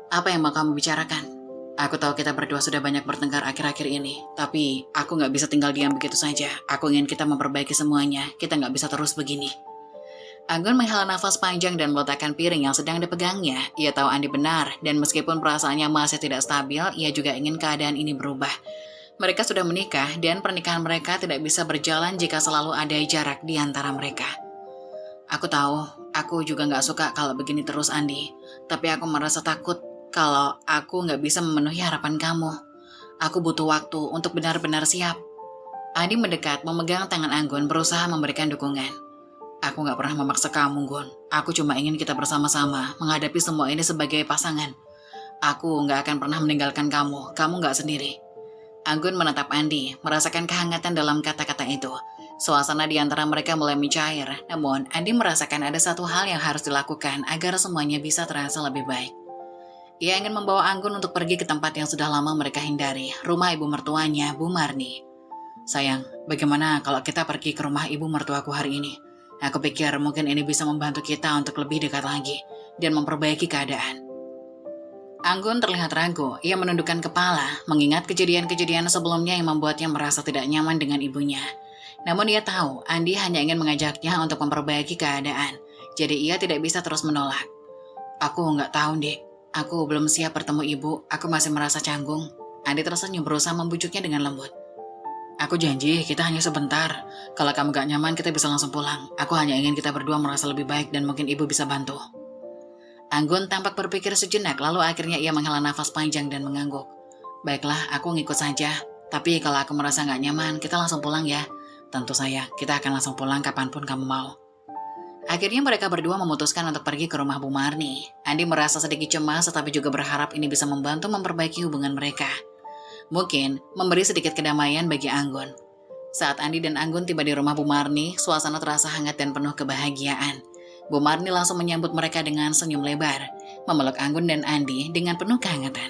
Apa yang mau kamu bicarakan? Aku tahu kita berdua sudah banyak bertengkar akhir-akhir ini, tapi aku nggak bisa tinggal diam begitu saja. Aku ingin kita memperbaiki semuanya, kita nggak bisa terus begini. Anggun menghela nafas panjang dan meletakkan piring yang sedang dipegangnya. Ia tahu Andi benar, dan meskipun perasaannya masih tidak stabil, ia juga ingin keadaan ini berubah. Mereka sudah menikah dan pernikahan mereka tidak bisa berjalan jika selalu ada jarak di antara mereka. Aku tahu, aku juga nggak suka kalau begini terus, Andi. Tapi aku merasa takut kalau aku nggak bisa memenuhi harapan kamu. Aku butuh waktu untuk benar-benar siap. Andi mendekat, memegang tangan Anggun, berusaha memberikan dukungan. Aku nggak pernah memaksa kamu, Gun. Aku cuma ingin kita bersama-sama menghadapi semua ini sebagai pasangan. Aku nggak akan pernah meninggalkan kamu. Kamu nggak sendiri. Anggun menatap Andi, merasakan kehangatan dalam kata-kata itu. Suasana di antara mereka mulai mencair, namun Andi merasakan ada satu hal yang harus dilakukan agar semuanya bisa terasa lebih baik. Ia ingin membawa Anggun untuk pergi ke tempat yang sudah lama mereka hindari, rumah ibu mertuanya, Bu Marni. Sayang, bagaimana kalau kita pergi ke rumah ibu mertuaku hari ini? Aku pikir mungkin ini bisa membantu kita untuk lebih dekat lagi dan memperbaiki keadaan. Anggun terlihat ragu, ia menundukkan kepala, mengingat kejadian-kejadian sebelumnya yang membuatnya merasa tidak nyaman dengan ibunya. Namun ia tahu, Andi hanya ingin mengajaknya untuk memperbaiki keadaan, jadi ia tidak bisa terus menolak. Aku nggak tahu, Dek. Aku belum siap bertemu ibu, aku masih merasa canggung. Andi tersenyum berusaha membujuknya dengan lembut. Aku janji, kita hanya sebentar. Kalau kamu gak nyaman, kita bisa langsung pulang. Aku hanya ingin kita berdua merasa lebih baik dan mungkin ibu bisa bantu. Anggun tampak berpikir sejenak, lalu akhirnya ia menghela nafas panjang dan mengangguk. Baiklah, aku ngikut saja. Tapi kalau aku merasa gak nyaman, kita langsung pulang ya. Tentu saja, kita akan langsung pulang kapanpun kamu mau. Akhirnya mereka berdua memutuskan untuk pergi ke rumah Bu Marni. Andi merasa sedikit cemas, tetapi juga berharap ini bisa membantu memperbaiki hubungan mereka. Mungkin memberi sedikit kedamaian bagi Anggun. Saat Andi dan Anggun tiba di rumah Bu Marni, suasana terasa hangat dan penuh kebahagiaan. Bu Marni langsung menyambut mereka dengan senyum lebar, memeluk Anggun dan Andi dengan penuh kehangatan.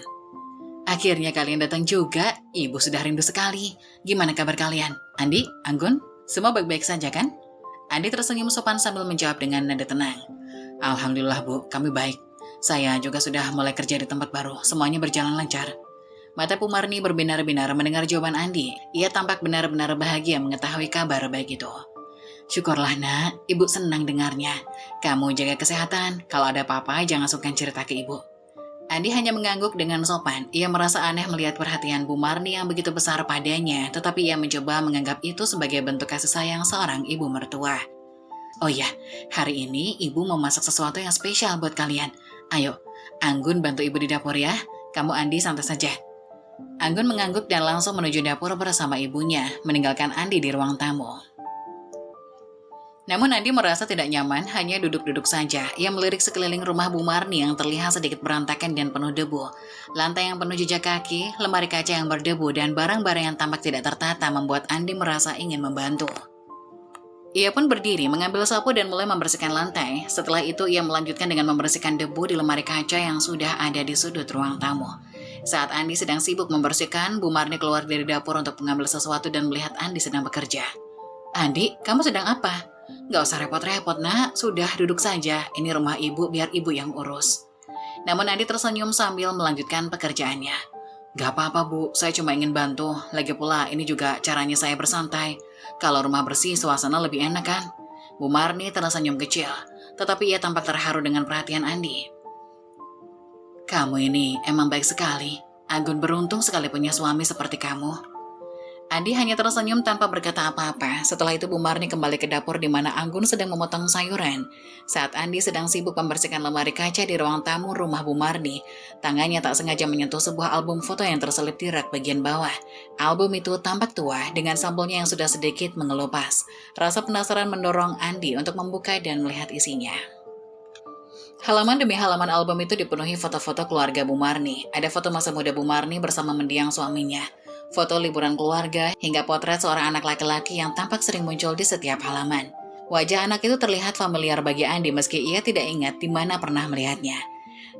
Akhirnya kalian datang juga, ibu sudah rindu sekali. Gimana kabar kalian? Andi, Anggun, semua baik-baik saja kan? Andi tersenyum sopan sambil menjawab dengan nada tenang. Alhamdulillah Bu, kami baik. Saya juga sudah mulai kerja di tempat baru, semuanya berjalan lancar. Mata Bu Marni berbinar-binar mendengar jawaban Andi. Ia tampak benar-benar bahagia mengetahui kabar baik itu. Syukurlah nak, ibu senang dengarnya. Kamu jaga kesehatan, kalau ada apa-apa jangan sungkan cerita ke ibu. Andi hanya mengangguk dengan sopan. Ia merasa aneh melihat perhatian Bu Marni yang begitu besar padanya, tetapi ia mencoba menganggap itu sebagai bentuk kasih sayang seorang ibu mertua. Oh ya, hari ini ibu mau masak sesuatu yang spesial buat kalian. Ayo, Anggun bantu ibu di dapur ya. Kamu Andi santai saja. Anggun mengangguk dan langsung menuju dapur bersama ibunya, meninggalkan Andi di ruang tamu. Namun Andi merasa tidak nyaman, hanya duduk-duduk saja. Ia melirik sekeliling rumah Bu Marni yang terlihat sedikit berantakan dan penuh debu. Lantai yang penuh jejak kaki, lemari kaca yang berdebu, dan barang-barang yang tampak tidak tertata membuat Andi merasa ingin membantu. Ia pun berdiri, mengambil sapu dan mulai membersihkan lantai. Setelah itu ia melanjutkan dengan membersihkan debu di lemari kaca yang sudah ada di sudut ruang tamu. Saat Andi sedang sibuk membersihkan, Bu Marni keluar dari dapur untuk mengambil sesuatu dan melihat Andi sedang bekerja. Andi, kamu sedang apa? Gak usah repot-repot nak, sudah duduk saja, ini rumah ibu biar ibu yang urus. Namun Andi tersenyum sambil melanjutkan pekerjaannya. Gak apa-apa bu, saya cuma ingin bantu, lagi pula ini juga caranya saya bersantai. Kalau rumah bersih suasana lebih enak kan? Bu Marni tersenyum kecil, tetapi ia tampak terharu dengan perhatian Andi. Kamu ini emang baik sekali, Anggun beruntung sekali punya suami seperti kamu. Andi hanya tersenyum tanpa berkata apa-apa. Setelah itu Bu Marni kembali ke dapur di mana Anggun sedang memotong sayuran. Saat Andi sedang sibuk membersihkan lemari kaca di ruang tamu rumah Bu Marni, tangannya tak sengaja menyentuh sebuah album foto yang terselip di rak bagian bawah. Album itu tampak tua dengan sampulnya yang sudah sedikit mengelupas. Rasa penasaran mendorong Andi untuk membuka dan melihat isinya. Halaman demi halaman album itu dipenuhi foto-foto keluarga Bu Marni. Ada foto masa muda Bu Marni bersama mendiang suaminya, foto liburan keluarga, hingga potret seorang anak laki-laki yang tampak sering muncul di setiap halaman. Wajah anak itu terlihat familiar bagi Andi meski ia tidak ingat di mana pernah melihatnya.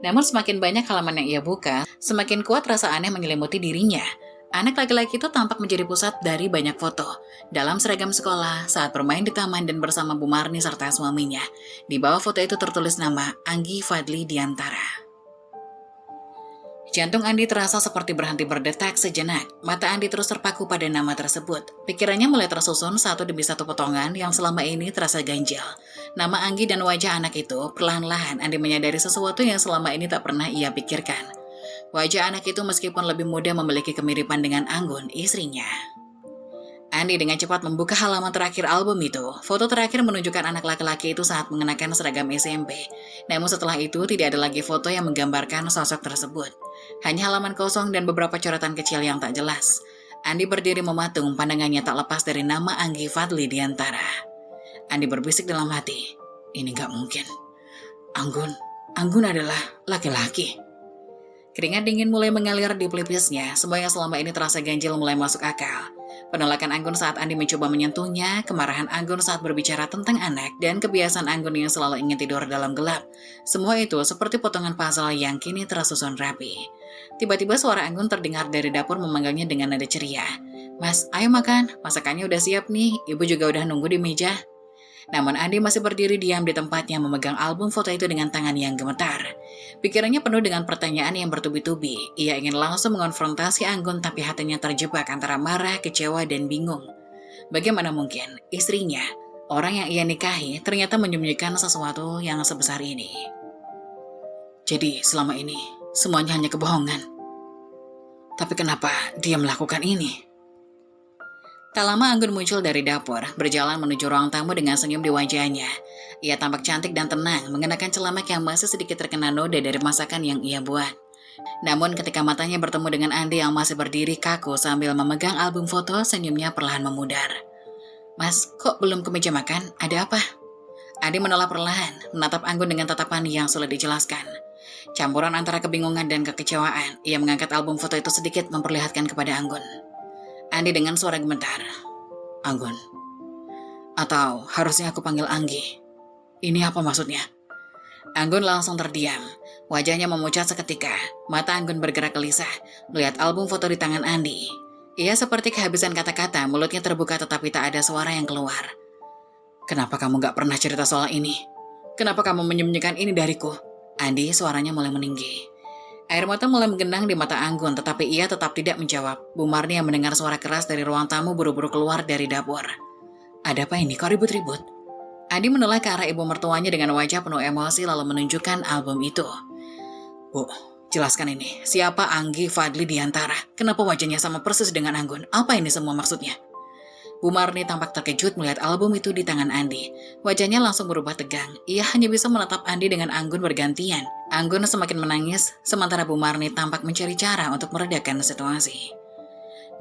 Namun semakin banyak halaman yang ia buka, semakin kuat rasa aneh menyelimuti dirinya. Anak laki-laki itu tampak menjadi pusat dari banyak foto. Dalam seragam sekolah, saat bermain di taman dan bersama Bu Marni serta suaminya. Di bawah foto itu tertulis nama Anggi Fadli Diantara. Jantung Andi terasa seperti berhenti berdetak sejenak. Mata Andi terus terpaku pada nama tersebut. Pikirannya mulai tersusun satu demi satu potongan yang selama ini terasa ganjil. Nama Anggi dan wajah anak itu, perlahan-lahan Andi menyadari sesuatu yang selama ini tak pernah ia pikirkan. Wajah anak itu meskipun lebih muda memiliki kemiripan dengan Anggun, istrinya. Andi dengan cepat membuka halaman terakhir album itu. Foto terakhir menunjukkan anak laki-laki itu saat mengenakan seragam SMP. Namun setelah itu tidak ada lagi foto yang menggambarkan sosok tersebut. Hanya halaman kosong dan beberapa coretan kecil yang tak jelas. Andi berdiri mematung, pandangannya tak lepas dari nama Anggi Fadli Diantara. Andi berbisik dalam hati, ini gak mungkin. Anggun adalah laki-laki. Keringat dingin mulai mengalir di pelipisnya, semua yang selama ini terasa ganjil mulai masuk akal. Penolakan Anggun saat Andi mencoba menyentuhnya, kemarahan Anggun saat berbicara tentang anak, dan kebiasaan Anggun yang selalu ingin tidur dalam gelap. Semua itu seperti potongan puzzle yang kini tersusun rapi. Tiba-tiba suara Anggun terdengar dari dapur memanggilnya dengan nada ceria. Mas, ayo makan, masakannya udah siap nih, ibu juga udah nunggu di meja. Namun Andi masih berdiri diam di tempatnya memegang album foto itu dengan tangan yang gemetar. Pikirannya penuh dengan pertanyaan yang bertubi-tubi. Ia ingin langsung mengonfrontasi Anggun tapi hatinya terjebak antara marah, kecewa, dan bingung. Bagaimana mungkin istrinya, orang yang ia nikahi, ternyata menyembunyikan sesuatu yang sebesar ini? Jadi selama ini semuanya hanya kebohongan. Tapi kenapa dia melakukan ini? Tak lama Anggun muncul dari dapur, berjalan menuju ruang tamu dengan senyum di wajahnya. Ia tampak cantik dan tenang, mengenakan celemek yang masih sedikit terkena noda dari masakan yang ia buat. Namun ketika matanya bertemu dengan Andi yang masih berdiri kaku sambil memegang album foto, senyumnya perlahan memudar. Mas, kok belum ke meja makan? Ada apa? Andi menolak perlahan, menatap Anggun dengan tatapan yang sulit dijelaskan. Campuran antara kebingungan dan kekecewaan, ia mengangkat album foto itu sedikit memperlihatkan kepada Anggun. Andi dengan suara gemetar. Anggun. Atau harusnya aku panggil Anggi. Ini apa maksudnya? Anggun langsung terdiam. Wajahnya memucat seketika. Mata Anggun bergerak gelisah melihat album foto di tangan Andi. Ia seperti kehabisan kata-kata, mulutnya terbuka tetapi tak ada suara yang keluar. Kenapa kamu gak pernah cerita soal ini? Kenapa kamu menyembunyikan ini dariku? Andi suaranya mulai meninggi. Air mata mulai menggenang di mata Anggun, tetapi ia tetap tidak menjawab. Bu Marni yang mendengar suara keras dari ruang tamu buru-buru keluar dari dapur. Ada apa ini? Kok ribut-ribut? Andi menoleh ke arah ibu mertuanya dengan wajah penuh emosi lalu menunjukkan album itu. Bu, Jelaskan ini, siapa Anggi Fadli di antara? Kenapa wajahnya sama persis dengan Anggun? Apa ini semua maksudnya? Bu Marni tampak terkejut melihat album itu di tangan Andi. Wajahnya langsung berubah tegang. Ia hanya bisa menatap Andi dengan Anggun bergantian. Anggun semakin menangis, sementara Bu Marni tampak mencari cara untuk meredakan situasi.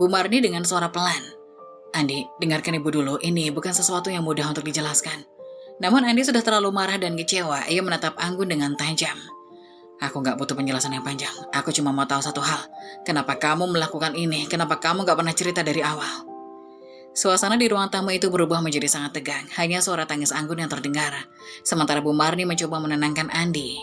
Bu Marni dengan suara pelan. Andi, dengarkan ibu dulu, ini bukan sesuatu yang mudah untuk dijelaskan. Namun Andi sudah terlalu marah dan kecewa, ia menatap Anggun dengan tajam. Aku gak butuh penjelasan yang panjang, aku cuma mau tahu satu hal. Kenapa kamu melakukan ini? Kenapa kamu gak pernah cerita dari awal? Suasana di ruang tamu itu berubah menjadi sangat tegang, hanya suara tangis Anggun yang terdengar. Sementara Bu Marni mencoba menenangkan Andi.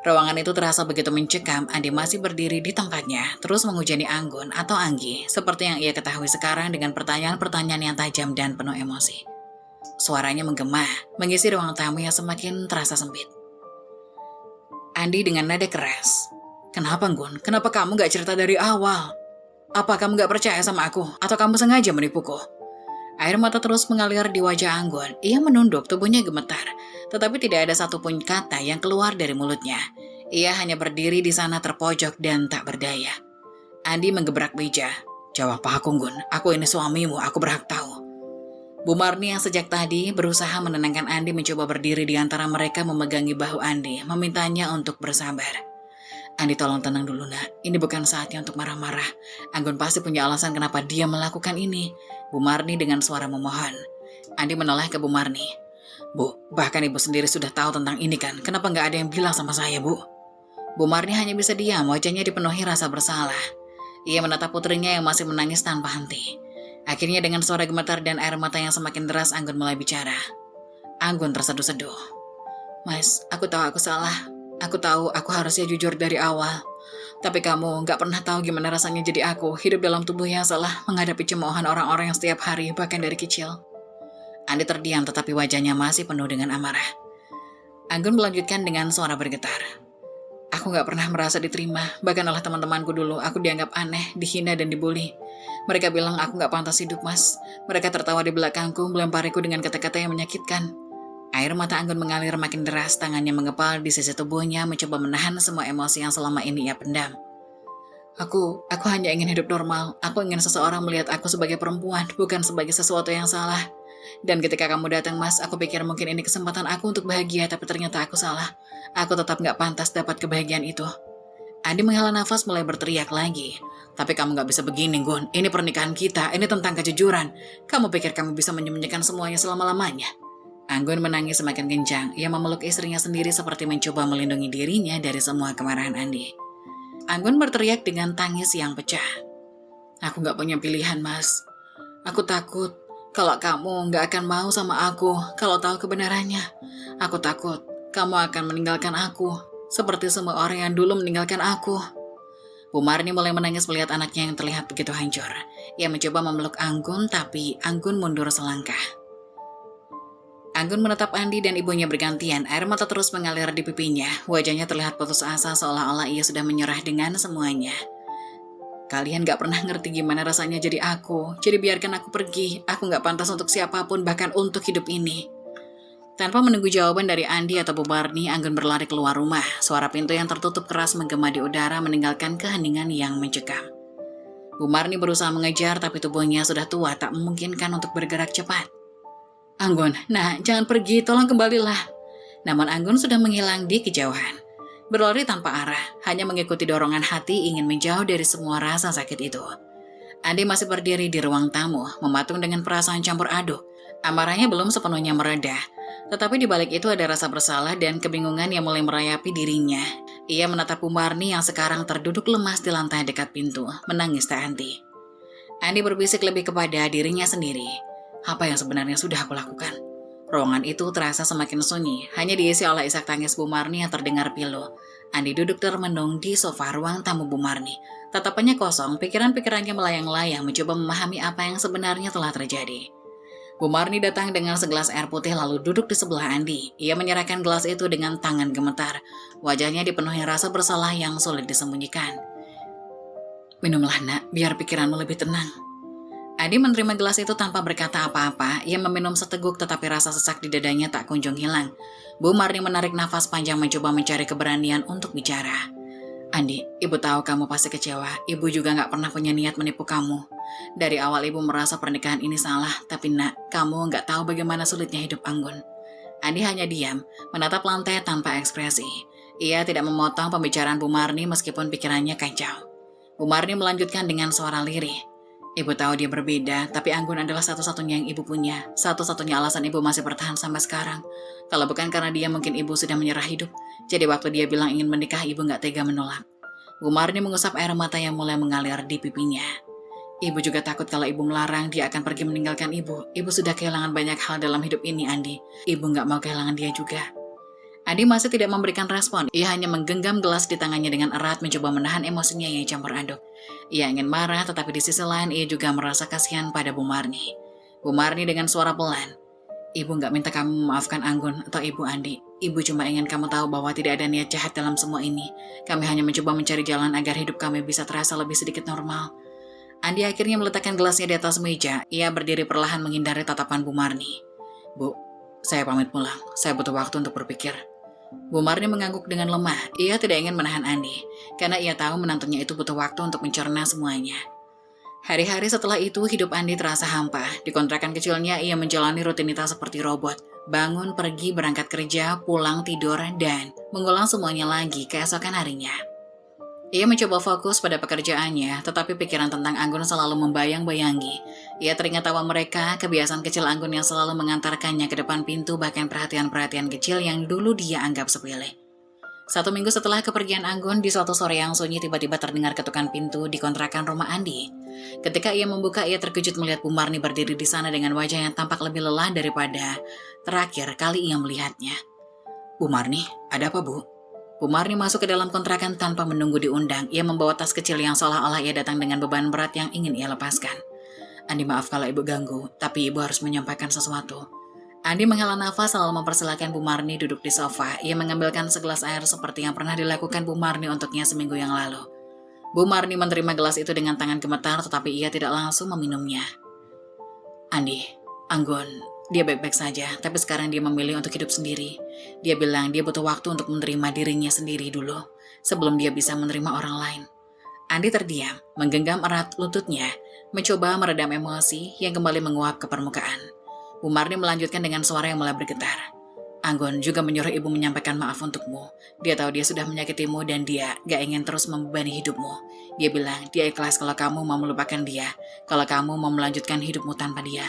Ruangan itu terasa begitu mencekam, Andi masih berdiri di tempatnya, terus menghujani Anggun atau Anggi, seperti yang ia ketahui sekarang dengan pertanyaan-pertanyaan yang tajam dan penuh emosi. Suaranya menggema, mengisi ruang tamu yang semakin terasa sempit. Andi dengan nada keras. Kenapa, Anggun? Kenapa kamu gak cerita dari awal? Apa kamu gak percaya sama aku? Atau kamu sengaja menipuku? Air mata terus mengalir di wajah Anggun. Ia menunduk, tubuhnya gemetar. Tetapi tidak ada satupun kata yang keluar dari mulutnya. Ia hanya berdiri di sana terpojok dan tak berdaya. Andi menggebrak meja. Jawab aku, Anggun. Aku ini suamimu, aku berhak tahu. Bu Marni yang sejak tadi berusaha menenangkan Andi mencoba berdiri di antara mereka memegangi bahu Andi, memintanya untuk bersabar. Andi, tolong tenang dulu, nak. Ini bukan saatnya untuk marah-marah. Anggun pasti punya alasan kenapa dia melakukan ini. Bu Marni dengan suara memohon. Andi menoleh ke Bu Marni. Bu, bahkan ibu sendiri sudah tahu tentang ini kan? Kenapa nggak ada yang bilang sama saya, Bu? Bu Marni hanya bisa diam, wajahnya dipenuhi rasa bersalah. Ia menatap putrinya yang masih menangis tanpa henti. Akhirnya dengan suara gemetar dan air mata yang semakin deras, Anggun mulai bicara. Anggun terseduh-seduh. Mas, aku tahu aku salah. Aku tahu aku harusnya jujur dari awal. Tapi kamu gak pernah tahu gimana rasanya jadi aku, hidup dalam tubuh yang salah, menghadapi cemoohan orang-orang yang setiap hari, bahkan dari kecil. Andi terdiam tetapi wajahnya masih penuh dengan amarah. Anggun melanjutkan dengan suara bergetar. Aku gak pernah merasa diterima, bahkan oleh teman-temanku dulu, aku dianggap aneh, dihina dan dibully. Mereka bilang aku gak pantas hidup, Mas. Mereka tertawa di belakangku, melempariku dengan kata-kata yang menyakitkan. Air mata Anggun mengalir makin deras, tangannya mengepal di sisi tubuhnya, mencoba menahan semua emosi yang selama ini ia pendam. Aku hanya ingin hidup normal. Aku ingin seseorang melihat aku sebagai perempuan, bukan sebagai sesuatu yang salah. Dan ketika kamu datang, Mas, aku pikir mungkin ini kesempatan aku untuk bahagia, tapi ternyata aku salah. Aku tetap gak pantas dapat kebahagiaan itu. Andi menghela nafas mulai berteriak lagi. Tapi kamu gak bisa begini, Gun. Ini pernikahan kita, ini tentang kejujuran. Kamu pikir kamu bisa menyembunyikan semuanya selama-lamanya? Anggun menangis semakin kencang. Ia memeluk istrinya sendiri seperti mencoba melindungi dirinya dari semua kemarahan Andi. Anggun berteriak dengan tangis yang pecah. Aku gak punya pilihan, Mas. Aku takut kalau kamu gak akan mau sama aku kalau tahu kebenarannya. Aku takut kamu akan meninggalkan aku, seperti semua orang yang dulu meninggalkan aku. Bu Marni mulai menangis melihat anaknya yang terlihat begitu hancur. Ia mencoba memeluk Anggun, tapi Anggun mundur selangkah. Anggun menatap Andi dan ibunya bergantian. Air mata terus mengalir di pipinya. Wajahnya terlihat putus asa seolah-olah ia sudah menyerah dengan semuanya. Kalian gak pernah ngerti gimana rasanya jadi aku. Jadi biarkan aku pergi. Aku gak pantas untuk siapapun, bahkan untuk hidup ini. Tanpa menunggu jawaban dari Andi atau Bu Marni, Anggun berlari keluar rumah. Suara pintu yang tertutup keras menggema di udara meninggalkan keheningan yang mencekam. Bu Marni berusaha mengejar, tapi tubuhnya sudah tua, tak memungkinkan untuk bergerak cepat. Anggun, nah jangan pergi, tolong kembalilah. Namun Anggun sudah menghilang di kejauhan. Berlari tanpa arah, hanya mengikuti dorongan hati ingin menjauh dari semua rasa sakit itu. Andi masih berdiri di ruang tamu, mematung dengan perasaan campur aduk. Amarahnya belum sepenuhnya mereda. Tetapi di balik itu ada rasa bersalah dan kebingungan yang mulai merayapi dirinya. Ia menatap Bu Marni yang sekarang terduduk lemas di lantai dekat pintu, menangis tak henti. Andi berbisik lebih kepada dirinya sendiri. Apa yang sebenarnya sudah aku lakukan? Ruangan itu terasa semakin sunyi, hanya diisi oleh isak tangis Bu Marni yang terdengar pilu. Andi duduk termenung di sofa ruang tamu Bu Marni. Tatapannya kosong, pikiran-pikirannya melayang-layang mencoba memahami apa yang sebenarnya telah terjadi. Bu Marni datang dengan segelas air putih lalu duduk di sebelah Andi. Ia menyerahkan gelas itu dengan tangan gemetar. Wajahnya dipenuhi rasa bersalah yang sulit disembunyikan. Minumlah, nak, biar pikiranmu lebih tenang. Andi menerima gelas itu tanpa berkata apa-apa. Ia meminum seteguk tetapi rasa sesak di dadanya tak kunjung hilang. Bu Marni menarik nafas panjang mencoba mencari keberanian untuk bicara. Andi, ibu tahu kamu pasti kecewa. Ibu juga nggak pernah punya niat menipu kamu. Dari awal ibu merasa pernikahan ini salah, tapi nak, kamu nggak tahu bagaimana sulitnya hidup Anggun. Andi hanya diam, menatap lantai tanpa ekspresi. Ia tidak memotong pembicaraan Bu Marni meskipun pikirannya kacau. Bu Marni melanjutkan dengan suara lirih. Ibu tahu dia berbeda, tapi Anggun adalah satu-satunya yang ibu punya. Satu-satunya alasan ibu masih bertahan sampai sekarang. Kalau bukan karena dia, mungkin ibu sudah menyerah hidup. Jadi waktu dia bilang ingin menikah, ibu nggak tega menolak. Bu Marni mengusap air mata yang mulai mengalir di pipinya. Ibu juga takut kalau ibu melarang, dia akan pergi meninggalkan ibu. Ibu sudah kehilangan banyak hal dalam hidup ini, Andi. Ibu nggak mau kehilangan dia juga. Andi masih tidak memberikan respon. Ia hanya menggenggam gelas di tangannya dengan erat, mencoba menahan emosinya yang campur aduk. Ia ingin marah, tetapi di sisi lain ia juga merasa kasihan pada Bu Marni. Bu Marni dengan suara pelan. Ibu nggak minta kamu memaafkan Anggun atau Ibu Andi. Ibu cuma ingin kamu tahu bahwa tidak ada niat jahat dalam semua ini. Kami hanya mencoba mencari jalan agar hidup kami bisa terasa lebih sedikit normal. Andi akhirnya meletakkan gelasnya di atas meja. Ia berdiri perlahan menghindari tatapan Bu Marni. Bu, saya pamit pulang. Saya butuh waktu untuk berpikir. Bu Marni mengangguk dengan lemah. Ia tidak ingin menahan Andi, karena ia tahu menantunya itu butuh waktu untuk mencerna semuanya. Hari-hari setelah itu, hidup Andi terasa hampa. Di kontrakan kecilnya, ia menjalani rutinitas seperti robot. Bangun, pergi, berangkat kerja, pulang, tidur, dan mengulang semuanya lagi keesokan harinya. Ia mencoba fokus pada pekerjaannya, tetapi pikiran tentang Anggun selalu membayang-bayangi. Ia teringat tawa mereka, kebiasaan kecil Anggun yang selalu mengantarkannya ke depan pintu, bahkan perhatian-perhatian kecil yang dulu dia anggap sepele. 1 minggu setelah kepergian Anggun, di suatu sore yang sunyi tiba-tiba terdengar ketukan pintu di kontrakan rumah Andi. Ketika ia membuka, ia terkejut melihat Bu Marni berdiri di sana dengan wajah yang tampak lebih lelah daripada terakhir kali ia melihatnya. Bu Marni, ada apa Bu? Bu Marni masuk ke dalam kontrakan tanpa menunggu diundang. Ia membawa tas kecil yang seolah-olah ia datang dengan beban berat yang ingin ia lepaskan. Andi, maaf kalau ibu ganggu, tapi ibu harus menyampaikan sesuatu. Andi menghela nafas lalu mempersilahkan Bu Marni duduk di sofa. Ia mengambilkan segelas air seperti yang pernah dilakukan Bu Marni untuknya seminggu yang lalu. Bu Marni menerima gelas itu dengan tangan gemetar, tetapi ia tidak langsung meminumnya. Andi, Anggun, dia baik-baik saja, tapi sekarang dia memilih untuk hidup sendiri. Dia bilang dia butuh waktu untuk menerima dirinya sendiri dulu, sebelum dia bisa menerima orang lain. Andi terdiam, menggenggam erat lututnya, mencoba meredam emosi yang kembali menguap ke permukaan. Bu Marni melanjutkan dengan suara yang mulai bergetar. Anggun juga menyuruh ibu menyampaikan maaf untukmu. Dia tahu dia sudah menyakitimu dan dia gak ingin terus membebani hidupmu. Dia bilang dia ikhlas kalau kamu mau melupakan dia, kalau kamu mau melanjutkan hidupmu tanpa dia.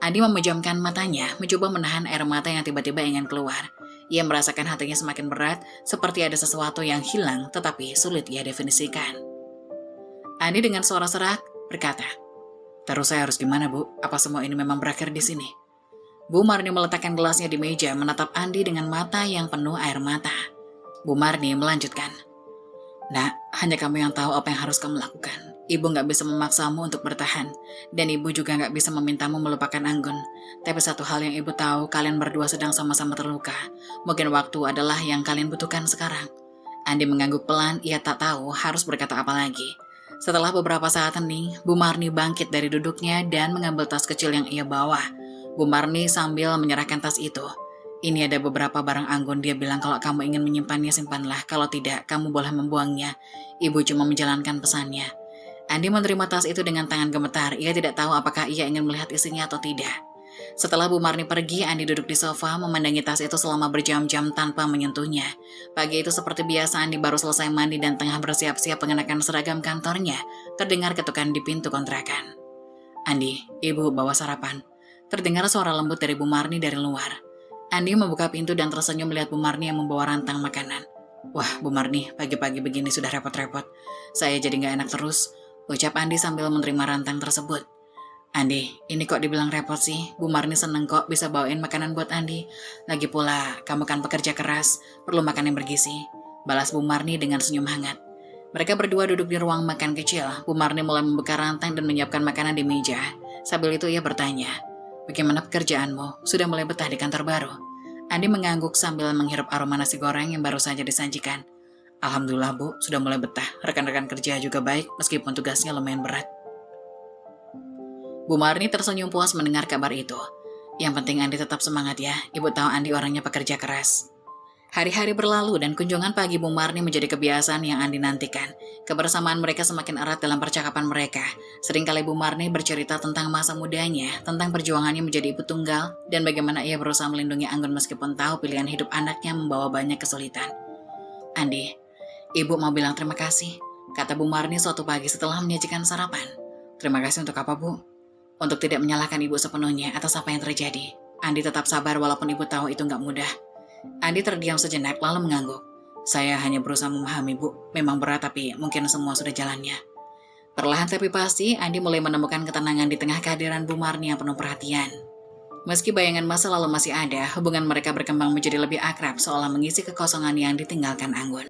Andi memejamkan matanya, mencoba menahan air mata yang tiba-tiba ingin keluar. Ia merasakan hatinya semakin berat, seperti ada sesuatu yang hilang tetapi sulit ia definisikan. Andi dengan suara serak berkata, "Terus saya harus gimana, Bu? Apa semua ini memang berakhir di sini?" Bu Marni meletakkan gelasnya di meja, menatap Andi dengan mata yang penuh air mata. Bu Marni melanjutkan, "Nak, hanya kamu yang tahu apa yang harus kamu lakukan. Ibu nggak bisa memaksamu untuk bertahan, dan ibu juga nggak bisa memintamu melupakan Anggun. Tapi satu hal yang ibu tahu, kalian berdua sedang sama-sama terluka. Mungkin waktu adalah yang kalian butuhkan sekarang." Andi mengangguk pelan, ia tak tahu harus berkata apa lagi. Setelah beberapa saat hening, Bu Marni bangkit dari duduknya dan mengambil tas kecil yang ia bawa. Bu Marni sambil menyerahkan tas itu. "Ini ada beberapa barang Anggun, dia bilang kalau kamu ingin menyimpannya simpanlah, kalau tidak kamu boleh membuangnya. Ibu cuma menjalankan pesannya." Andi menerima tas itu dengan tangan gemetar, ia tidak tahu apakah ia ingin melihat isinya atau tidak. Setelah Bu Marni pergi, Andi duduk di sofa memandangi tas itu selama berjam-jam tanpa menyentuhnya. Pagi itu seperti biasa, Andi baru selesai mandi dan tengah bersiap-siap mengenakan seragam kantornya, terdengar ketukan di pintu kontrakan. "Andi, ibu bawa sarapan." Terdengar suara lembut dari Bu Marni dari luar. Andi membuka pintu dan tersenyum melihat Bu Marni yang membawa rantang makanan. "Wah, Bu Marni, pagi-pagi begini sudah repot-repot. Saya jadi gak enak terus," ucap Andi sambil menerima rantang tersebut. "Andi, ini kok dibilang repot sih? Bu Marni seneng kok bisa bawain makanan buat Andi. Lagi pula, kamu kan pekerja keras, perlu makan yang bergizi," balas Bu Marni dengan senyum hangat. Mereka berdua duduk di ruang makan kecil. Bu Marni mulai membuka rantang dan menyiapkan makanan di meja. Sambil itu ia bertanya, "Bagaimana pekerjaanmu? Sudah mulai betah di kantor baru?" Andi mengangguk sambil menghirup aroma nasi goreng yang baru saja disajikan. "Alhamdulillah Bu, sudah mulai betah. Rekan-rekan kerja juga baik, meskipun tugasnya lumayan berat." Bu Marni tersenyum puas mendengar kabar itu. "Yang penting Andi tetap semangat ya, ibu tahu Andi orangnya pekerja keras." Hari-hari berlalu dan kunjungan pagi Bu Marni menjadi kebiasaan yang Andi nantikan. Kebersamaan mereka semakin erat dalam percakapan mereka. Seringkali Bu Marni bercerita tentang masa mudanya, tentang perjuangannya menjadi ibu tunggal, dan bagaimana ia berusaha melindungi Anggun meskipun tahu pilihan hidup anaknya membawa banyak kesulitan. "Andi, Ibu mau bilang terima kasih," kata Bu Marni suatu pagi setelah menyajikan sarapan. "Terima kasih untuk apa, Bu?" "Untuk tidak menyalahkan Ibu sepenuhnya atas apa yang terjadi. Andi tetap sabar walaupun Ibu tahu itu nggak mudah." Andi terdiam sejenak lalu mengangguk. "Saya hanya berusaha memahami, Bu. Memang berat tapi mungkin semua sudah jalannya." Perlahan tapi pasti, Andi mulai menemukan ketenangan di tengah kehadiran Bu Marni yang penuh perhatian. Meski bayangan masa lalu masih ada, hubungan mereka berkembang menjadi lebih akrab seolah mengisi kekosongan yang ditinggalkan Anggun.